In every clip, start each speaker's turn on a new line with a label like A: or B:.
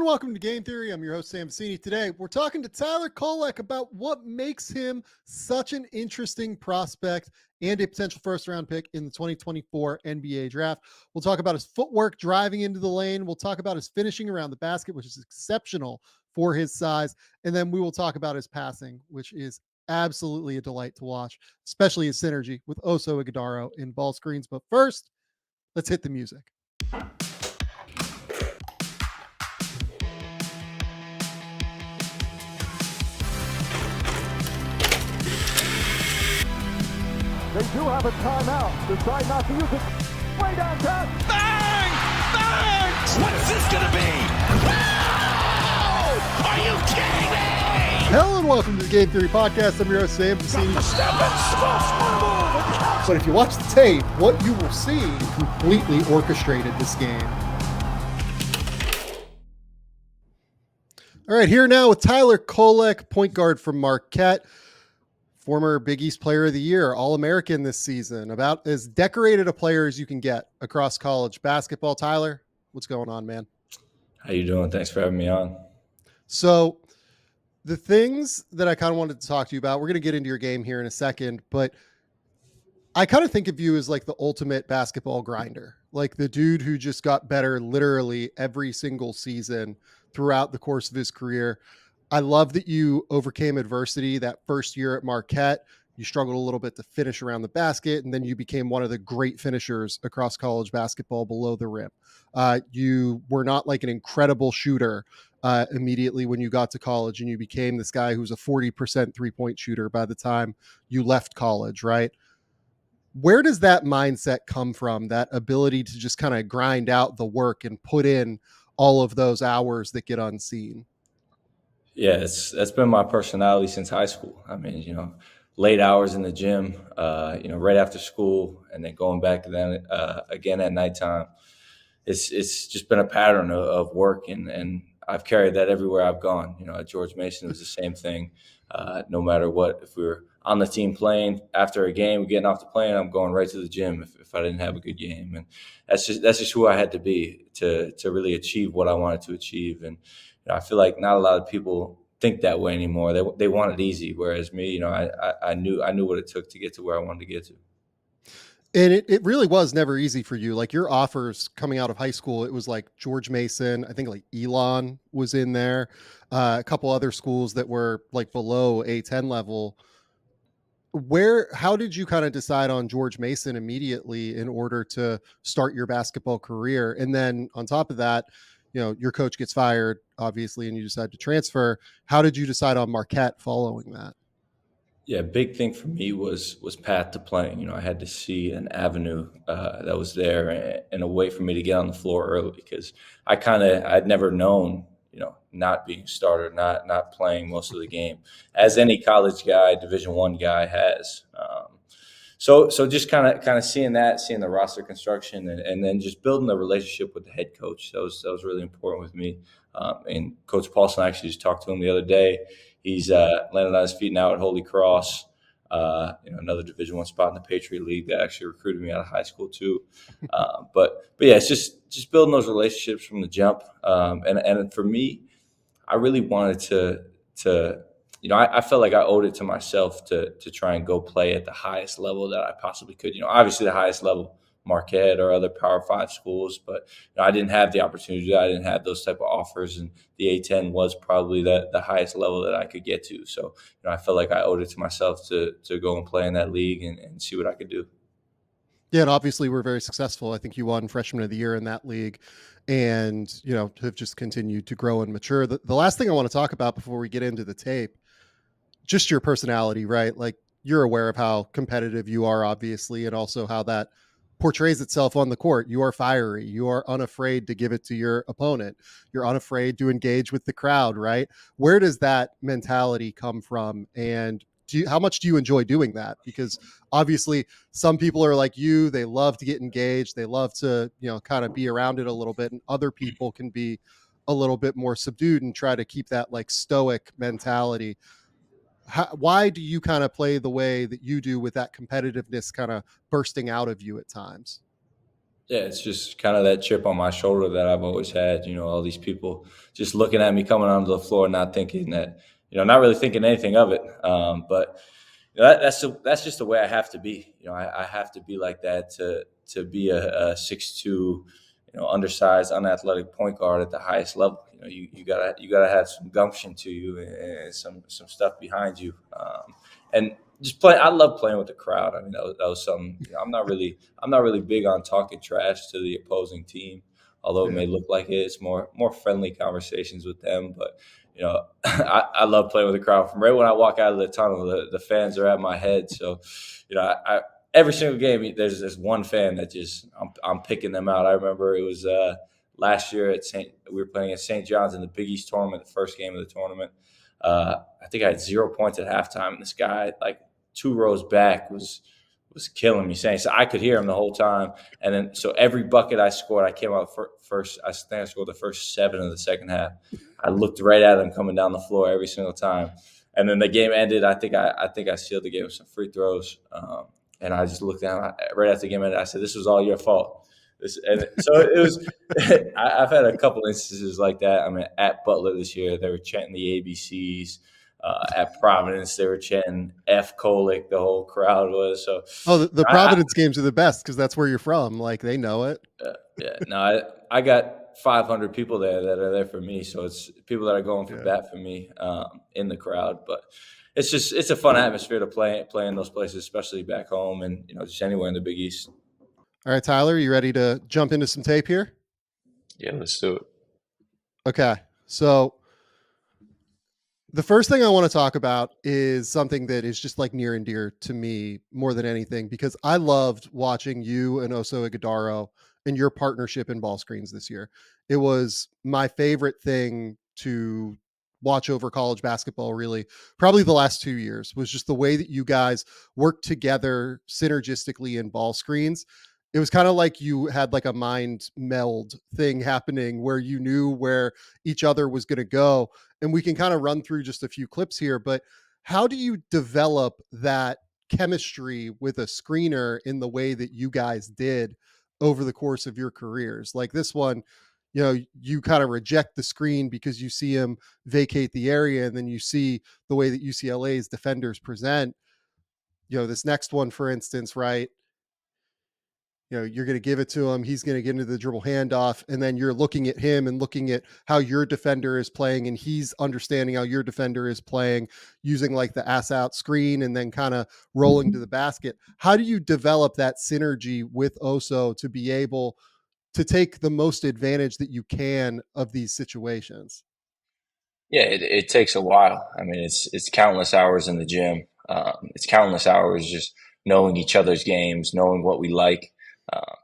A: and welcome to Game Theory. I'm your host, Sam Vecenie. Today, we're talking to Tyler Kolek about what makes him such an interesting prospect and a potential first-round pick in the 2024 NBA draft. We'll talk about his footwork driving into the lane. We'll talk about his finishing around the basket, which is exceptional for his size. And then we will talk about his passing, which is absolutely a delight to watch, especially his synergy with Oso Ighodaro in ball screens. But first, let's hit the music.
B: They do have a timeout. Decide not to use it. Way downtown.
C: Bang! Bang! What's this gonna be? Wow! Are you kidding me?
A: Hello and welcome to the Game Theory Podcast. I'm your host, Sam Vecenie. But if you watch the tape, what you will see completely orchestrated this game. All right, here now with Tyler Kolek, point guard from Marquette. Former Big East Player of the Year, All-American this season, about as decorated a player as you can get across college basketball. Tyler, what's going on, man?
D: How you doing? Thanks for having me on.
A: So the things that I kind of wanted to talk to you about, we're going to get into your game here in a second, but I kind of think of you as like the ultimate basketball grinder, like the dude who just got better literally every single season throughout the course of his career. I love that you overcame adversity that first year at Marquette. You struggled a little bit to finish around the basket, and then you became one of the great finishers across college basketball below the rim. You were not like an incredible shooter immediately when you got to college, and you became this guy who's a 40% three-point shooter by the time you left college, right? Where does that mindset come from, that ability to just kind of grind out the work and put in all of those hours that get unseen?
D: Yeah, that's been my personality since high school. I mean, late hours in the gym, right after school, and then going back to them again at nighttime. It's just been a pattern of work, and I've carried that everywhere I've gone. At George Mason, it was the same thing. No matter what, if we were on the team playing after a game, we're getting off the plane, I'm going right to the gym if I didn't have a good game, and that's just who I had to be to really achieve what I wanted to achieve. And I feel like not a lot of people think that way anymore. They want it easy, whereas me, I knew what it took to get to where I wanted to get to.
A: And it really was never easy for you. Like your offers coming out of high school, it was like George Mason. I think like Elon was in there, a couple other schools that were like below A10 level. How did you kind of decide on George Mason immediately in order to start your basketball career? And then on top of that, your coach gets fired, obviously, and you decide to transfer. How did you decide on Marquette following that?
D: Yeah, big thing for me was path to playing. I had to see an avenue that was there and a way for me to get on the floor early, because I'd never known, not being a starter, not playing most of the game, as any college guy, Division I guy has. So just kind of seeing the roster construction, and then just building a relationship with the head coach. That was really important with me. And Coach Paulson, actually just talked to him the other day. He's landed on his feet now at Holy Cross, another Division I spot in the Patriot League that actually recruited me out of high school too. But yeah, it's just building those relationships from the jump. And for me, I really wanted to I felt like I owed it to myself to try and go play at the highest level that I possibly could. Obviously the highest level, Marquette or other Power 5 schools, but I didn't have the opportunity. I didn't have those type of offers, and the A10 was probably the highest level that I could get to. So I felt like I owed it to myself to go and play in that league and see what I could do.
A: Yeah, and obviously we're very successful. I think you won Freshman of the Year in that league, and have just continued to grow and mature. The last thing I want to talk about before we get into the tape, just your personality, right? Like you're aware of how competitive you are, obviously, and also how that portrays itself on the court. You are fiery. You are unafraid to give it to your opponent. You're unafraid to engage with the crowd, right? Where does that mentality come from? And how much do you enjoy doing that? Because obviously some people are like you, they love to get engaged. They love to, kind of be around it a little bit. And other people can be a little bit more subdued and try to keep that like stoic mentality. Why do you kind of play the way that you do with that competitiveness kind of bursting out of you at times?
D: Yeah, it's just kind of that chip on my shoulder that I've always had. All these people just looking at me coming onto the floor, not thinking that, not really thinking anything of it. But that's just the way I have to be. I have to be like that to be a 6'2", undersized, unathletic point guard at the highest level. You gotta have some gumption to you and some stuff behind you. And just play. I love playing with the crowd. I mean, that was something. I'm not really big on talking trash to the opposing team, although it
A: Yeah.
D: may look like it. It's more friendly conversations with them. But I love playing with the crowd. From right when I walk out of the tunnel, the fans are at my head. So, every single game there's this one fan that just I'm picking them out. I remember it was last year we were playing at St. John's in the Big East tournament, the first game of the tournament. I think I had 0 points at halftime, and this guy, like 2 rows back, was killing me, saying so I could hear him the whole time. And then so every bucket I scored, I came out first. I think I scored the first 7 of the second half. I looked right at him coming down the floor every single time. And then the game ended. I think I sealed the game with some free throws. And I just looked down right after the game ended. I said, "This was all your fault." And so it was. I've had a couple instances like that. I mean, at Butler this year, they were chanting the ABCs. At Providence, they were chanting F Kolek. The whole crowd was. So
A: Oh, the
D: I,
A: Providence games are the best because that's where you're from. Like they know it.
D: yeah, no, I got 500 people there that are there for me. So it's people that are going for
A: Yeah.
D: bat for me in the crowd. But it's a fun atmosphere to play in those places, especially back home and just anywhere in the Big East.
A: All right, Tyler, you ready to jump into some tape here?
E: Yeah, let's do it.
A: Okay. So the first thing I want to talk about is something that is just like near and dear to me more than anything, because I loved watching you and Oso Ighodaro and your partnership in ball screens this year. It was my favorite thing to watch over college basketball, really, probably the last 2 years, was just the way that you guys worked together synergistically in ball screens. It was kind of like you had like a mind meld thing happening where you knew where each other was going to go, and we can kind of run through just a few clips here. But how do you develop that chemistry with a screener in the way that you guys did over the course of your careers? Like this one, you kind of reject the screen because you see him vacate the area, and then you see the way that UCLA's defenders present. This next one, for instance, right? You're going to give it to him. He's going to get into the dribble handoff. And then you're looking at him and looking at how your defender is playing. And he's understanding how your defender is playing using like the ass out screen and then kind of rolling to the basket. How do you develop that synergy with Oso to be able to take the most advantage that you can of these situations?
E: Yeah, it takes a while. I mean, it's countless hours in the gym. It's countless hours just knowing each other's games, knowing what we like,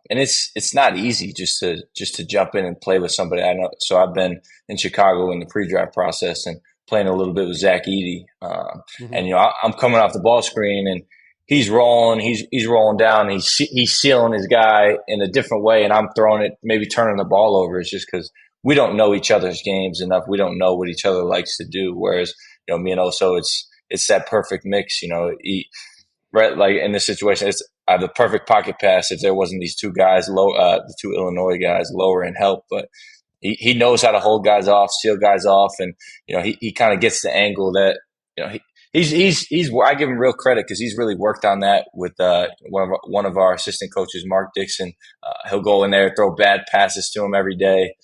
E: and it's not easy just to jump in and play with somebody. I know. So I've been in Chicago in the pre-draft process and playing a little bit with Zach Edey,
A: Mm-hmm.
E: and I'm coming off the ball screen and he's rolling, he's rolling down, and he's sealing his guy in a different way, and I'm throwing it, maybe turning the ball over. It's just because we don't know each other's games enough. We don't know what each other likes to do. Whereas, me and Oso, it's that perfect mix. Right, like in this situation, it's I have the perfect pocket pass if there wasn't these two guys the two Illinois guys lower in help. But he knows how to hold guys off, seal guys off, and he kind of gets the angle that he's I give him real credit because he's really worked on that with one of our assistant coaches, Mark Dixon. He'll go in there, throw bad passes to him every day.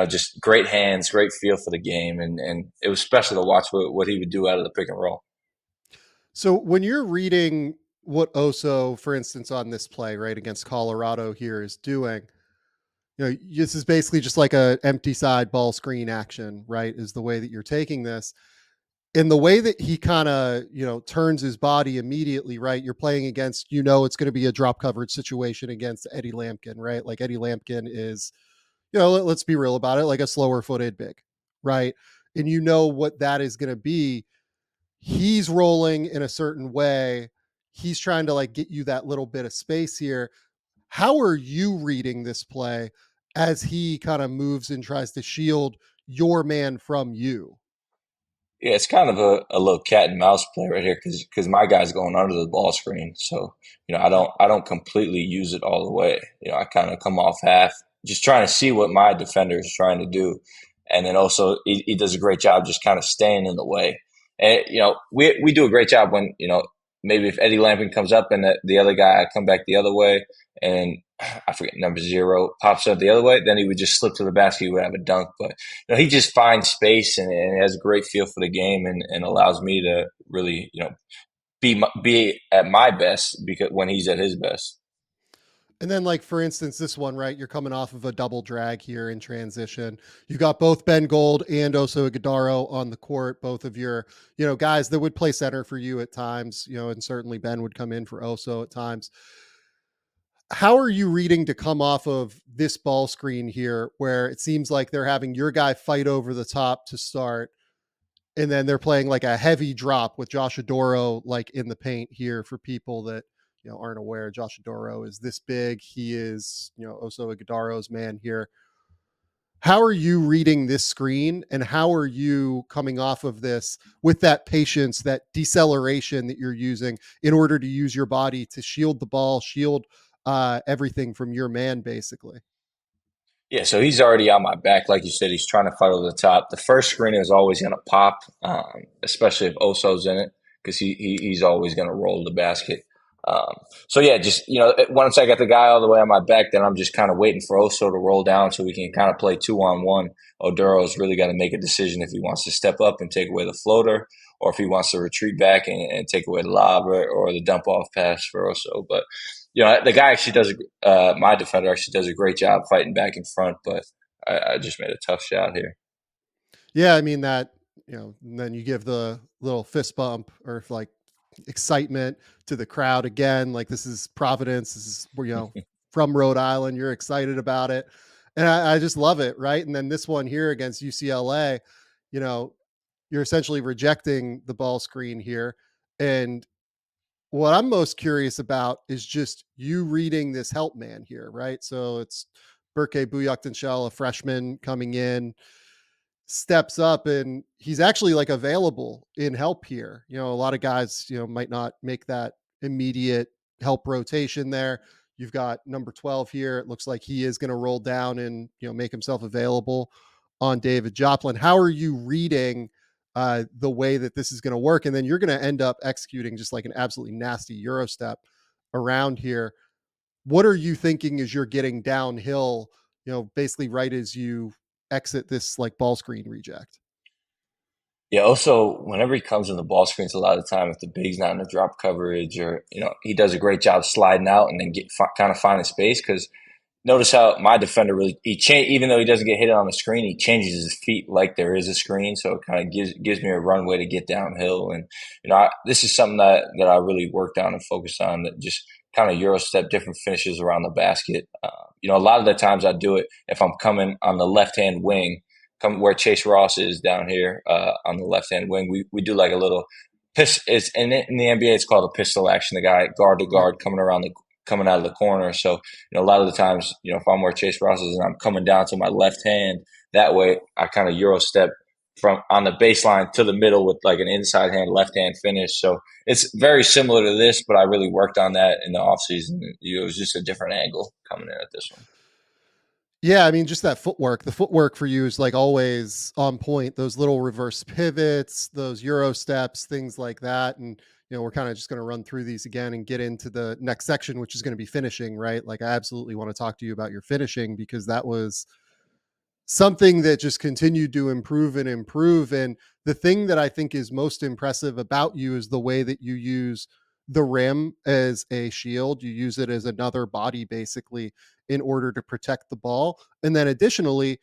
E: Just great hands, great feel for the game, and it was special to watch what he would do out of the pick and roll.
A: So when you're reading what Oso, for instance, on this play, right, against Colorado here is doing, this is basically just like a empty side ball screen action, right? Is the way that you're taking this. In the way that he kind of, turns his body immediately, right? You're playing against, it's going to be a drop coverage situation against Eddie Lampkin, right? Like Eddie Lampkin is, let's be real about it, like a slower footed big, right? And what that is going to be. He's rolling in a certain way. He's trying to like get you that little bit of space here. How are you reading this play as he kind of moves and tries to shield your man from you?
E: Yeah, it's kind of a little cat and mouse play right here because my guy's going under the ball screen. So,
A: Yep.
E: I don't completely use it all the way. I kind of come off half, just trying to see what my defender is trying to do. And then also he does a great job just kind of staying in the way. And, we do a great job when, maybe if Eddie Lampkin comes up and the other guy come back the other way and I forget number 0 pops up the other way, then he would just slip to the basket. He would have a dunk, but he just finds space and has a great feel for the game and allows me to really, be at my best because when he's at his best.
A: And then, like, for instance, this one, right? You're coming off of a double drag here in transition. You got both Ben Gold and Oso Ighodaro on the court, both of your, guys that would play center for you at times, and certainly Ben would come in for Oso at times. How are you reading to come off of this ball screen here where it seems like they're having your guy fight over the top to start, and then they're playing like a heavy drop with Josh Adoro like in the paint here for people that aren't aware. Josh Adoro is this big. He is Oso Ighodaro's man here. How are you reading this screen, and how are you coming off of this with that patience, that deceleration that you're using in order to use your body to shield the ball, shield everything from your man, basically?
E: Yeah, so he's already on my back. Like you said, he's trying to fight over the top. The first screen is always going to pop, especially if Oso's in it, because he's always going to roll the basket. Um, so yeah, just once I got the guy all the way on my back, then I'm just kind of waiting for Oso to roll down so we can kind of play 2-on-1. Oduro's really got to make a decision if he wants to step up and take away the floater, or if he wants to retreat back and take away the lob or the dump off pass for Oso. But the guy actually does. My defender actually does a great job fighting back in front, but I just made a tough shot here.
A: Yeah, I mean that, and then you give the little fist bump or like excitement to the crowd again. Like, this is Providence. This is from Rhode Island. You're excited about it, and I just love it, right? And then this one here against UCLA, you know, you're essentially rejecting the ball screen here, and what I'm most curious about is just you reading this help man here, right? So it's Berke Buyuktanshel, a freshman coming in, steps up, and he's actually like available in help here. A lot of guys, might not make that immediate help rotation there. You've got number 12 here. It looks like he is going to roll down and, make himself available on David Joplin. How are you reading the way that this is going to work? And then you're going to end up executing just like an absolutely nasty Euro step around here. What are you thinking as you're getting downhill, basically right as you exit this like ball screen reject?
E: Yeah. Also, whenever he comes in the ball screens, a lot of the time, if the big's not in the drop coverage, or he does a great job sliding out and then kind of finding space because notice how my defender really even though he doesn't get hit on the screen, he changes his feet like there is a screen, so it kind of gives me a runway to get downhill. And this is something that I really worked on and focused on, that just kind of Euro step different finishes around the basket. A lot of the times I do it if I'm coming on the left hand wing, come where Chase Ross is down here on the left hand wing. We do like a little It's in the NBA. It's called a pistol action. The guy guard to
A: Yep.
E: guard coming out of the corner. So a lot of the times, if I'm where Chase Ross is and I'm coming down to my left hand, that way I kind of Euro step from on the baseline to the middle with like an inside hand, left hand finish. So it's very similar to this, but I really worked on that in the offseason. It was just a different angle coming in at this one.
A: Yeah, I mean, just that footwork. The footwork for you is like always on point. Those little reverse pivots, those Euro steps, things like that. And, we're kind of just going to run through these again and get into the next section, which is going to be finishing, right? Like, I absolutely want to talk to you about your finishing because that was something that just continued to improve and improve. And the thing that I think is most impressive about you is the way that you use the rim as a shield. You use it as another body, basically, in order to protect the ball. And then additionally,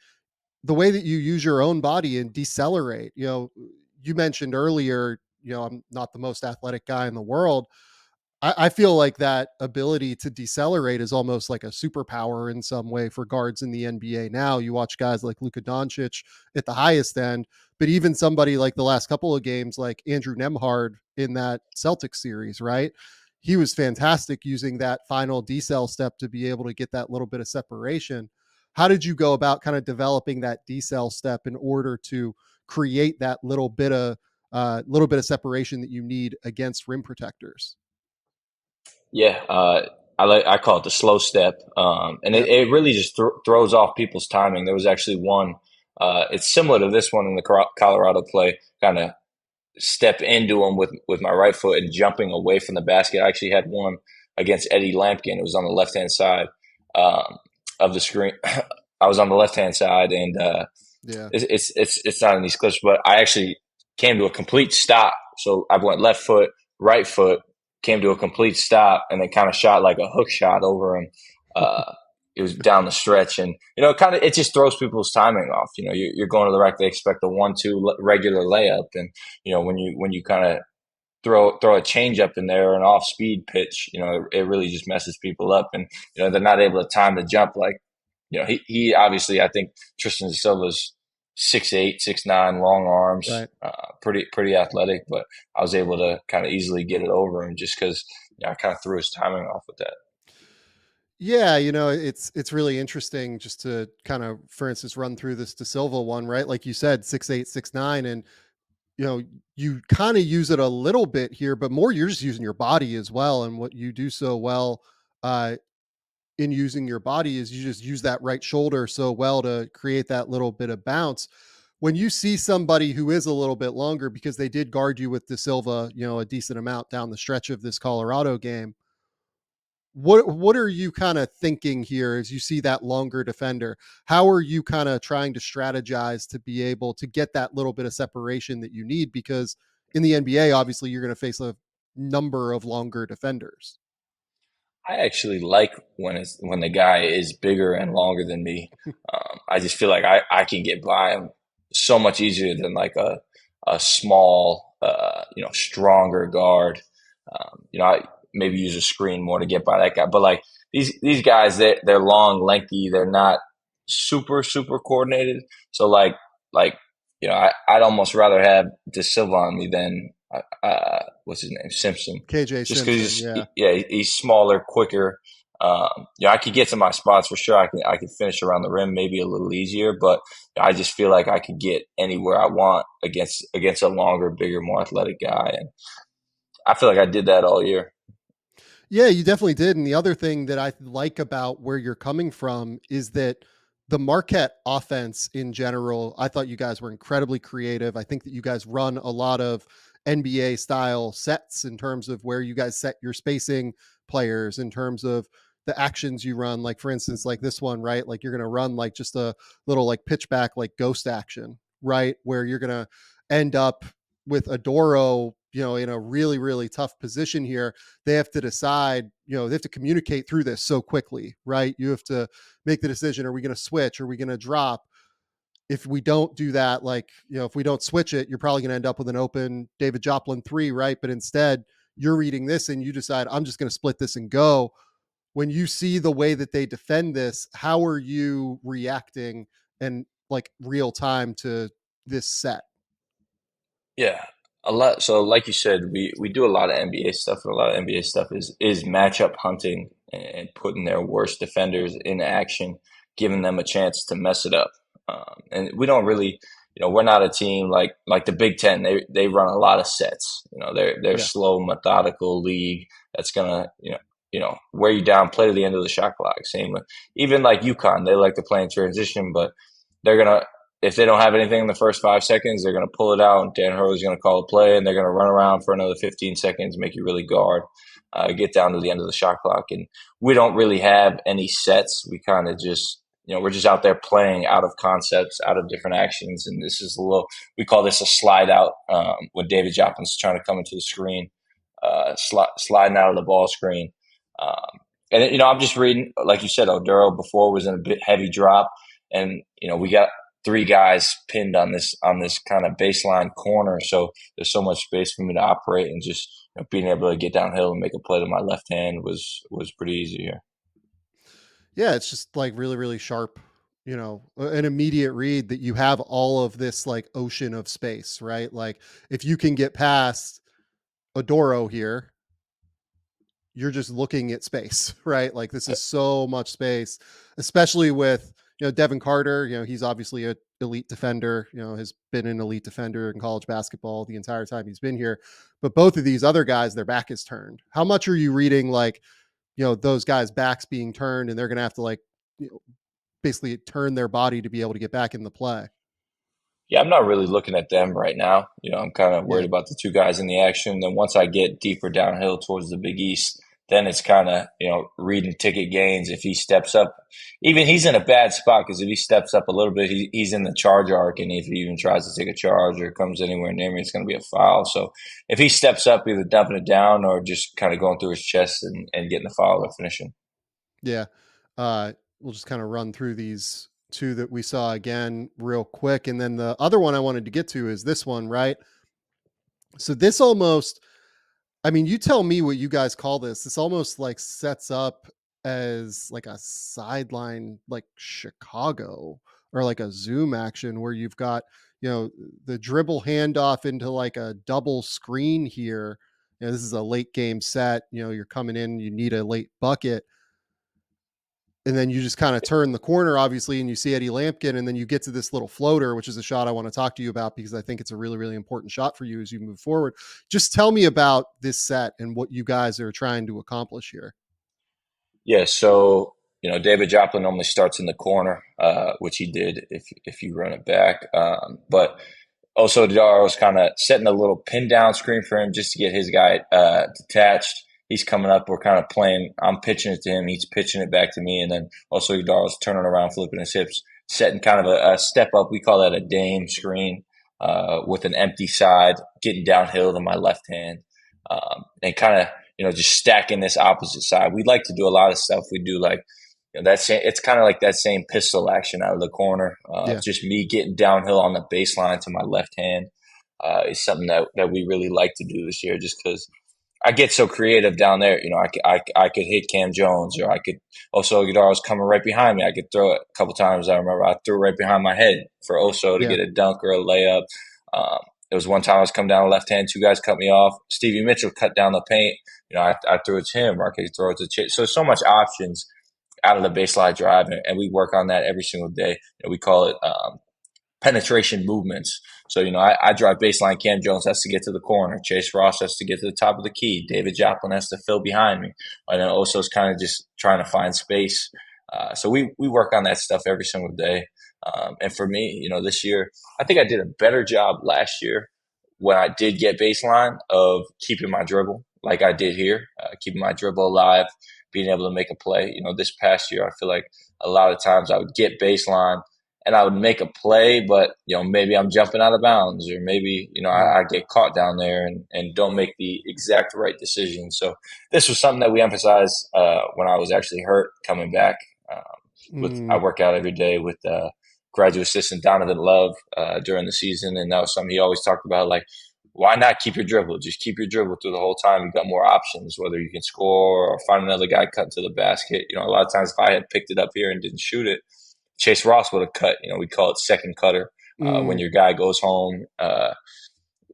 A: the way that you use your own body and decelerate. You mentioned earlier, I'm not the most athletic guy in the world. I feel like that ability to decelerate is almost like a superpower in some way for guards in the NBA now. You watch guys like Luka Doncic at the highest end, but even somebody like the last couple of games, like Andrew Nemhard in that Celtics series, right? He was fantastic using that final decel step to be able to get that little bit of separation. How did you go about kind of developing that decel step in order to create that little bit of little bit of separation that you need against rim protectors.
E: Yeah, I call it the slow step, and
A: Yep.
E: it really just throws off people's timing. There was actually one. It's similar to this one in the Colorado play. Kind of step into him with my right foot and jumping away from the basket. I actually had one against Eddie Lampkin. It was on the left hand side of the screen. I was on the left hand side, and
A: Yeah.
E: it's not in these clips, but I actually came to a complete stop. So I went left foot, right foot, came to a complete stop, and then kind of shot like a hook shot over him. It was down the stretch, and it just throws people's timing off. You're going to the rack, they expect a 1-2 regular layup, and when you kind of throw a change up in there, an off speed pitch, it really just messes people up, and they're not able to time the jump like. He obviously, I think Tristan da Silva's 6'8", 6'9", long arms,
A: Right.
E: pretty athletic, but I was able to kind of easily get it over him just because I kind of threw his timing off with that.
A: Yeah, it's really interesting just to kind of, for instance, run through this Da Silva one, right? Like you said, 6'8", 6'9", and you kind of use it a little bit here, but more you're just using your body as well. And what you do so well uh, in using your body is you just use that right shoulder so well to create that little bit of bounce. When you see somebody who is a little bit longer, because they did guard you with Da Silva, a decent amount down the stretch of this Colorado game, what are you kind of thinking here as you see that longer defender? How are you kind of trying to strategize to be able to get that little bit of separation that you need? Because in the NBA, obviously, you're going to face a number of longer defenders.
E: I actually like when the guy is bigger and longer than me. I just feel like I can get by him so much easier than like a small, stronger guard. I maybe use a screen more to get by that guy. But like these guys, they're long, lengthy. They're not super coordinated. So like I'd almost rather have De Silva on me than what's his name, Simpson.
A: KJ
E: Just because
A: Simpson, yeah.
E: he's smaller, quicker. I could get to my spots for sure. I can finish around the rim maybe a little easier, but I just feel like I could get anywhere I want against a longer, bigger, more athletic guy, and I feel like I did that all year.
A: Yeah, you definitely did. And the other thing that I like about where you're coming from is that the Marquette offense in general, I thought you guys were incredibly creative. I think that you guys run a lot of NBA style sets in terms of where you guys set your spacing players, in terms of the actions you run. Like, for instance, like this one, right? Like you're going to run like just a little like pitch back, like ghost action, right? Where you're going to end up with Adoro, in a really, really tough position here. They have to decide, they have to communicate through this so quickly, right? You have to make the decision. Are we going to switch? Are we going to drop? If we don't do that, like, if we don't switch it, you're probably going to end up with an open David Joplin 3, right? But instead, you're reading this and you decide, I'm just going to split this and go. When you see the way that they defend this, how are you reacting and like real time to this set?
E: Yeah, a lot. So, like you said, we do a lot of NBA stuff, and a lot of NBA stuff is matchup hunting and putting their worst defenders in action, giving them a chance to mess it up. And we don't really, we're not a team like the Big Ten. They run a lot of sets. They're
A: Yeah.
E: slow, methodical league that's gonna wear you down, play to the end of the shot clock. Same with even like UConn, they like to play in transition, but they're gonna if they don't have anything in the first 5 seconds, they're going to pull it out, and Dan Hurley's going to call a play, and they're going to run around for another 15 seconds, make you really guard, get down to the end of the shot clock. And we don't really have any sets. We kind of just, we're just out there playing out of concepts, out of different actions. And this is we call this a slide out when David Joplin's trying to come into the screen, sliding out of the ball screen. And I'm just reading, like you said, Oduro before was in a bit heavy drop. And, we got 3 guys pinned on this kind of baseline corner, so there's so much space for me to operate, and just being able to get downhill and make a play to my left hand was pretty easy here.
A: Yeah, it's just like really, really sharp, an immediate read that you have all of this like ocean of space, right? Like if you can get past Adoro here, you're just looking at space, right? Like this is so much space, especially with, Devin Carter, he's obviously a elite defender, has been an elite defender in college basketball the entire time he's been here. But both of these other guys, their back is turned. How much are you reading like, those guys' backs being turned and they're going to have to like, basically turn their body to be able to get back in the play?
E: Yeah, I'm not really looking at them right now. I'm kind of
A: Yeah.
E: worried about the two guys in the action. Then once I get deeper downhill towards the Big East, then it's kind of, reading ticket gains. If he steps up, even he's in a bad spot because if he steps up a little bit, he's in the charge arc. And if he even tries to take a charge or comes anywhere near me, it's going to be a foul. So if he steps up, either dumping it down or just kind of going through his chest and getting the foul or finishing.
A: Yeah. We'll just kind of run through these two that we saw again real quick. And then the other one I wanted to get to is this one, right? So this almost, I mean, you tell me what you guys call this. This almost like sets up as like a sideline, like Chicago or like a zoom action where you've got, the dribble handoff into like a double screen here. This is a late game set. You're coming in, you need a late bucket. And then you just kind of turn the corner, obviously, and you see Eddie Lampkin, and then you get to this little floater, which is a shot I want to talk to you about because I think it's a really, really important shot for you as you move forward. Just tell me about this set and what you guys are trying to accomplish here.
E: Yeah, so David Joplin normally starts in the corner, which he did if you run it back. But also Dara was kind of setting a little pin down screen for him just to get his guy detached. He's coming up. We're kind of playing. I'm pitching it to him. He's pitching it back to me, and then also Dara's turning around, flipping his hips, setting kind of a step up. We call that a dame screen with an empty side, getting downhill to my left hand, and kind of just stacking this opposite side. We like to do a lot of stuff. We do like it's kind of like that same pistol action out of the corner.
A: Yeah.
E: Just me getting downhill on the baseline to my left hand is something that we really like to do this year just because I get so creative down there. I could hit Cam Jones or I could also, Guitar was coming right behind me. I could throw it a couple times. I remember I threw it right behind my head for Oso to
A: Yeah.
E: get a dunk or a layup. There was one time I was coming down the left hand, two guys cut me off. Stevie Mitchell cut down the paint. I threw it to him, or I could throw it to Chase. So much options out of the baseline drive, and we work on that every single day. We call it penetration movements. So, I drive baseline. Cam Jones has to get to the corner. Chase Ross has to get to the top of the key. David Joplin has to fill behind me. And then also is kind of just trying to find space. So we work on that stuff every single day. And for me, this year, I think I did a better job last year when I did get baseline of keeping my dribble like I did here, keeping my dribble alive, being able to make a play. This past year, I feel like a lot of times I would get baseline and I would make a play, but maybe I'm jumping out of bounds, or maybe I get caught down there and don't make the exact right decision. So this was something that we emphasized when I was actually hurt coming back. I work out every day with graduate assistant Donovan Love during the season, and that was something he always talked about. Like, why not keep your dribble? Just keep your dribble through the whole time. You've got more options, whether you can score or find another guy cut to the basket. A lot of times if I had picked it up here and didn't shoot it, Chase Ross would have cut. We call it second cutter. When your guy goes home,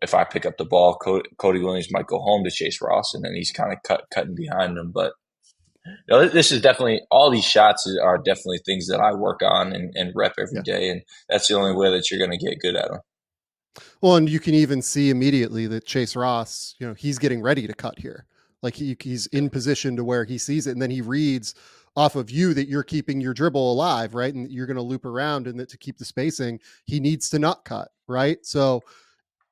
E: if I pick up the ball, Cody Williams might go home to Chase Ross, and then he's kind of cutting behind him. But this is definitely, all these shots are definitely things that I work on and rep every day, and that's the only way that you're going to get good at them.
A: Well, and you can even see immediately that Chase Ross, he's getting ready to cut here. Like he's in position to where he sees it, and then he reads off of you that you're keeping your dribble alive, right? And you're going to loop around, and that to keep the spacing, he needs to not cut, right? So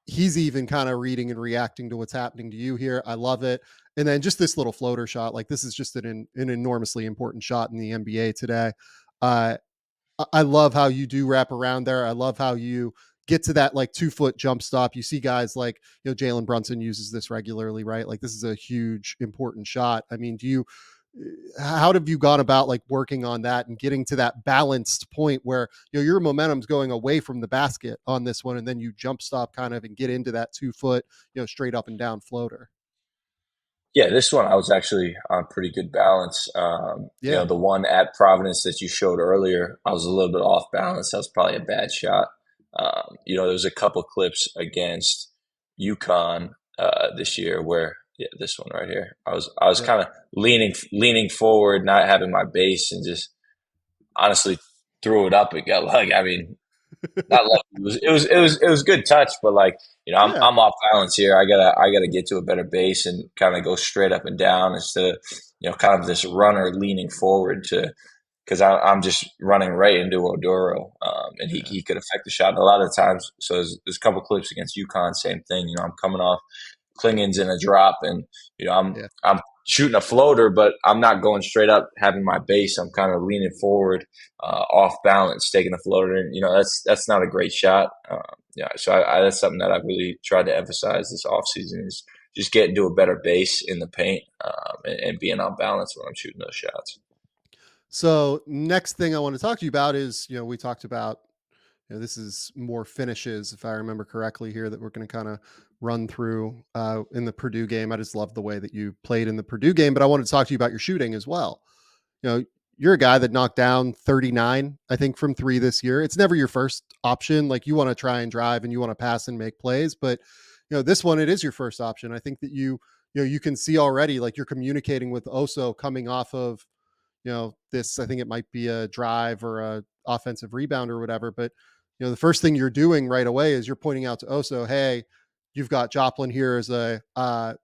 A: he's even kind of reading and reacting to what's happening to you here. I love it. And then just this little floater shot, like this is just an enormously important shot in the NBA today. I love how you do wrap around there. I love how you get to that like 2-foot jump stop. You see guys like, Jalen Brunson uses this regularly, right? Like this is a huge, important shot. I mean, how have you gone about like working on that and getting to that balanced point where, your momentum's going away from the basket on this one, and then you jump stop kind of and get into that 2-foot, straight up and down floater?
E: Yeah, this one I was actually on pretty good balance. The one at Providence that you showed earlier, I was a little bit off balance. That was probably a bad shot. There was a couple clips against UConn this year where, this one right here, I was kind of leaning forward, not having my base, and just honestly threw it up and got lucky. I mean, not lucky. It was good touch, but like,
A: Yeah.
E: I'm off balance here. I gotta get to a better base and kind of go straight up and down instead of kind of this runner leaning forward to because I'm just running right into Oduro, and he
A: Yeah.
E: he could affect the shot a lot of times. So there's a couple clips against UConn, same thing. I'm coming off Klingon's in a drop, and
A: Yeah.
E: I'm shooting a floater, but I'm not going straight up having my base. I'm kind of leaning forward, off balance, taking the floater, and that's not a great shot. Yeah, so that's something that I've really tried to emphasize this offseason is just getting to a better base in the paint, and being on balance when I'm shooting those shots.
A: So next thing I want to talk to you about is, we talked about, this is more finishes, if I remember correctly here, that we're going to kind of run through in the Purdue game. I just love the way that you played in the Purdue game, but I wanted to talk to you about your shooting as well. You're a guy that knocked down 39, I think, from three this year. It's never your first option. Like, you want to try and drive and you want to pass and make plays, but this one, it is your first option. I think that you can see already, like, you're communicating with Oso coming off of, this, I think it might be a drive or a offensive rebound or whatever, but the first thing you're doing right away is you're pointing out to Oso, hey, you've got Joplin here as a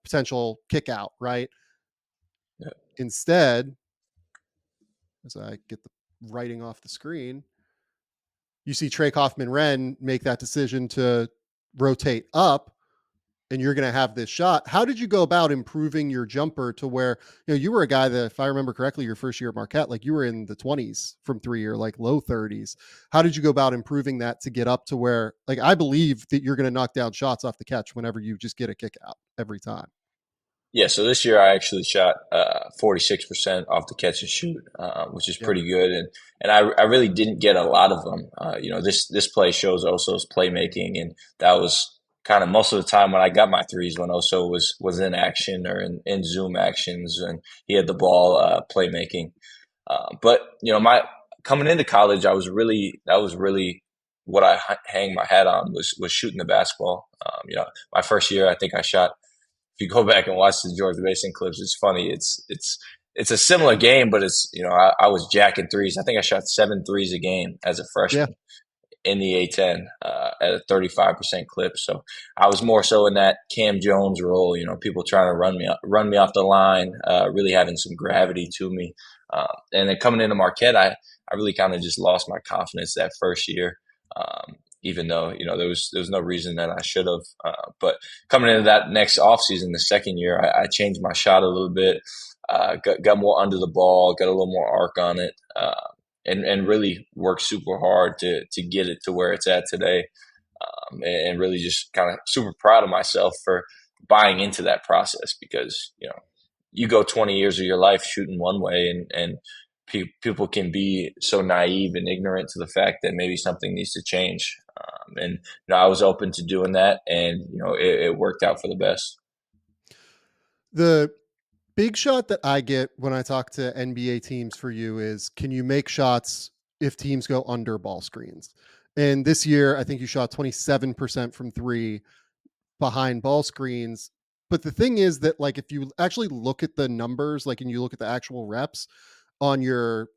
A: potential kick out, right?
E: Yeah.
A: Instead, as I get the writing off the screen, you see Trey Kaufman-Renn make that decision to rotate up, and you're going to have this shot. How did you go about improving your jumper to where, you were a guy that, if I remember correctly, your first year at Marquette, like, you were in the 20s from three or like low 30s. How did you go about improving that to get up to where, like, I believe that you're going to knock down shots off the catch whenever you just get a kick out every time?
E: Yeah, so this year I actually shot 46% off the catch and shoot, which is
A: Yep.
E: pretty good, and I really didn't get a lot of them. This play shows Oso's playmaking, and that was kind of most of the time when I got my threes when Oso was in action or in zoom actions, and he had the ball, playmaking. But my coming into college, that was really what I hang my hat on was shooting the basketball. My first year, I think I shot. If you go back and watch the George Mason clips, it's funny. It's a similar game, but it's I was jacking threes. I think I shot 7 threes a game as a
A: Yeah.
E: freshman in the A10, at a 35% clip. So I was more so in that Cam Jones role. People trying to run me off the line, really having some gravity to me. And then coming into Marquette, I really kind of just lost my confidence that first year. Even though there was no reason that I should have, but coming into that next offseason, the second year, I changed my shot a little bit, got more under the ball, got a little more arc on it, and really worked super hard to get it to where it's at today, and really just kind of super proud of myself for buying into that process because you go 20 years of your life shooting one way, and people can be so naive and ignorant to the fact that maybe something needs to change. And I was open to doing that, and it worked out for the best.
A: The big shot that I get when I talk to NBA teams for you is, can you make shots if teams go under ball screens? And this year, I think you shot 27% from three behind ball screens. But the thing is that, like, if you actually look at the numbers, like, and you look at the actual reps on your,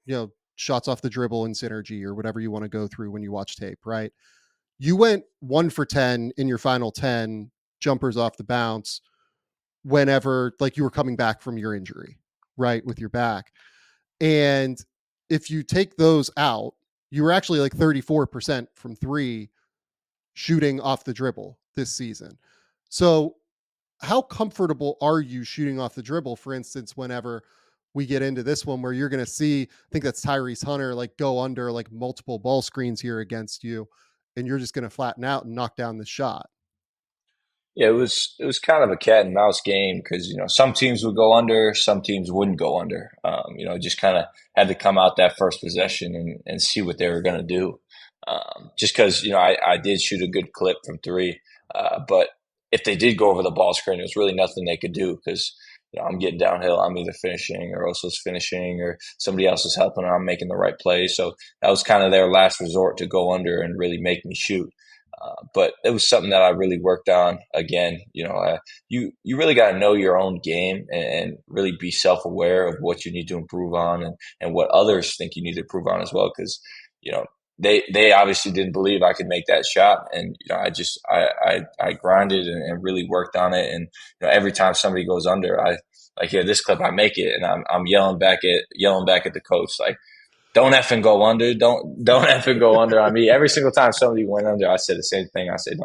A: shots off the dribble and synergy or whatever you want to go through when you watch tape, right? You went 1 for 10 in your final 10 jumpers off the bounce whenever, like, you were coming back from your injury, right, with your back. And if you take those out, you were actually like 34% from three shooting off the dribble this season. So how comfortable are you shooting off the dribble, for instance, whenever we get into this one where you're going to see, I think that's Tyrese Hunter, like, go under like multiple ball screens here against you, and you're just going to flatten out and knock down the shot?
E: Yeah, it was kind of a cat and mouse game because some teams would go under, some teams wouldn't go under. Just kind of had to come out that first possession and see what they were going to do. Just because I did shoot a good clip from three, but if they did go over the ball screen, there was really nothing they could do because I'm getting downhill. I'm either finishing or Oso's finishing or somebody else is helping or I'm making the right play. So that was kind of their last resort to go under and really make me shoot. But it was something that I really worked on. Again, you really got to know your own game and really be self aware of what you need to improve on and what others think you need to improve on as well. Because they obviously didn't believe I could make that shot, and I grinded and really worked on it, and every time somebody goes under, I like here this clip I make it, and I'm yelling back at the coach like, don't effing go under, don't effing go under on me. Every single time somebody went under, I said the same thing. I said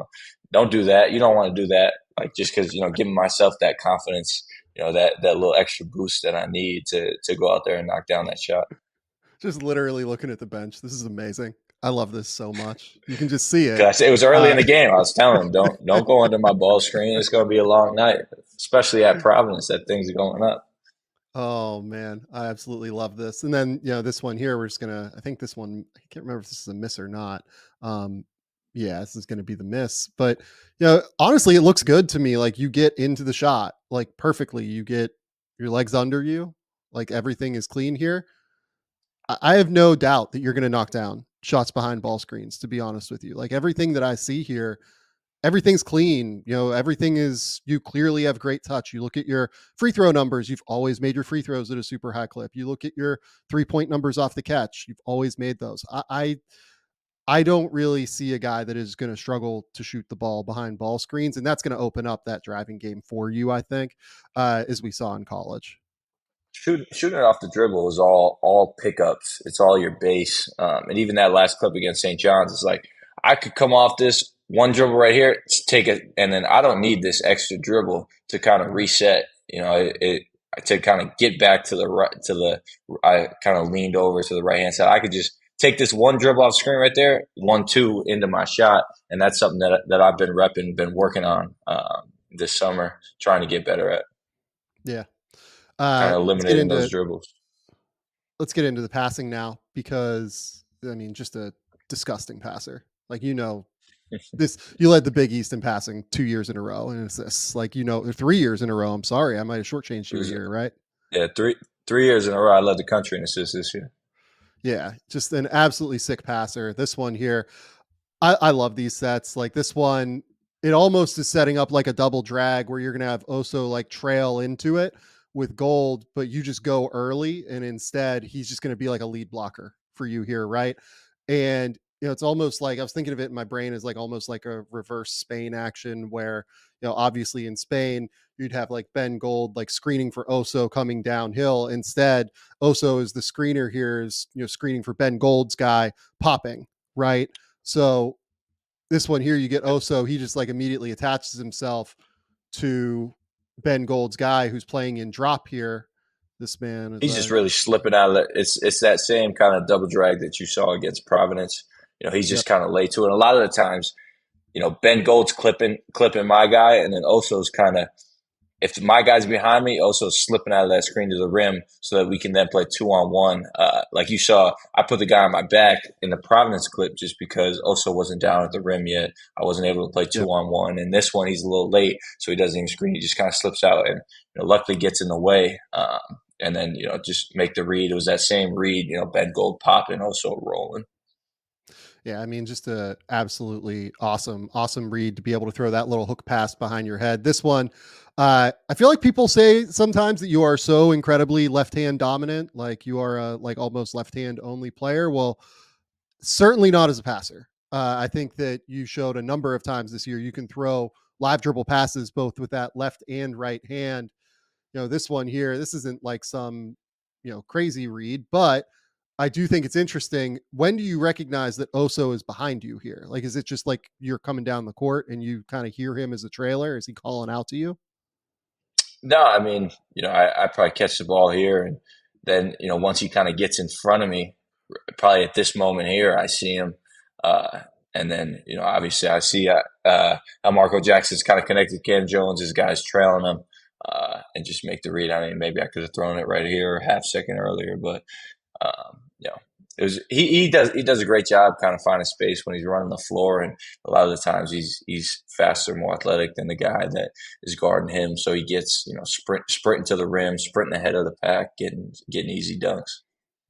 E: don't do that. You don't want to do that. Like just because giving myself that confidence, that little extra boost that I need to go out there and knock down that shot.
A: Just literally looking at the bench. This is amazing. I love this so much. You can just see it.
E: Because it was early in the game. I was telling him, don't go under my ball screen. It's going to be a long night, especially at Providence. That things are going up.
A: Oh man, I absolutely love this. And then this one here, we're just gonna. I think this one. I can't remember if this is a miss or not. Um, yeah, this is gonna be the miss. But honestly, it looks good to me. Like you get into the shot like perfectly. You get your legs under you. Like everything is clean here. I have no doubt that you're gonna knock down shots behind ball screens. To be honest with you, like everything that I see here, everything's clean. Everything is, you clearly have great touch. You look at your free throw numbers. You've always made your free throws at a super high clip. You look at your 3-point numbers off the catch. You've always made those. I don't really see a guy that is going to struggle to shoot the ball behind ball screens. And that's going to open up that driving game for you, I think, as we saw in college.
E: Shooting it off the dribble is all pickups. It's all your base. And even that last clip against St. John's, it's like I could come off this one dribble right here, take it, and then I don't need this extra dribble to kind of reset. To kind of get back to the right, I kind of leaned over to the right hand side. I could just take this one dribble off screen right there, 1-2 into my shot, and that's something that I've been repping, been working on this summer, trying to get better at.
A: Yeah.
E: Kind of eliminating those dribbles.
A: Let's get into the passing now, because I mean, just a disgusting passer. Like, this, you led the Big East in passing 2 years in a row, and it's this, like, 3 years in a row. I'm sorry, I might have shortchanged you here, right?
E: Yeah, three years in a row. I led the country in assists this year.
A: Yeah, just an absolutely sick passer. This one here, I love these sets. Like this one, it almost is setting up like a double drag where you're going to have Oso like trail into it with Gold, but you just go early, and instead he's just going to be like a lead blocker for you here, right? And it's almost like, I was thinking of it in my brain as like almost like a reverse Spain action where, obviously in Spain, you'd have like Ben Gold like screening for Oso coming downhill. Instead, Oso is the screener here, is screening for Ben Gold's guy popping, right? So this one here, you get Oso, he just like immediately attaches himself to Ben Gold's guy who's playing in drop here. This man,
E: he's just really slipping out of it. It's that same kind of double drag that you saw against Providence. He's just kind of late to it. And a lot of the times, Ben Gold's clipping my guy, and then Oso's kind of, if my guy's behind me, Oso's slipping out of that screen to the rim so that we can then play 2-on-1. Like you saw, I put the guy on my back in the Providence clip just because Oso wasn't down at the rim yet. I wasn't able to play 2-on-1. And this one, he's a little late, so he doesn't even screen. He just kind of slips out and luckily gets in the way. And then, just make the read. It was that same read, Ben Gold popping, Oso rolling.
A: Yeah, I mean, just a absolutely awesome read to be able to throw that little hook pass behind your head. This one, I feel like people say sometimes that you are so incredibly left-hand dominant, like you are a like almost left-hand only player. Well, certainly not as a passer. I think that you showed a number of times this year you can throw live dribble passes both with that left and right hand. This one here, this isn't like some crazy read, but I do think it's interesting. When do you recognize that Oso is behind you here? Like, is it just like you're coming down the court and you kind of hear him as a trailer? Is he calling out to you?
E: No, I mean, I probably catch the ball here, and then, once he kind of gets in front of me, probably at this moment here, I see him. And then, obviously I see how Marco Jackson's kind of connected Cam Jones, his guys trailing him, and just make the read. I mean, maybe I could have thrown it right here a half second earlier, but it was he does a great job kind of finding space when he's running the floor, and a lot of the times he's faster, more athletic than the guy that is guarding him. So he gets sprinting to the rim, sprinting ahead of the pack, getting easy dunks.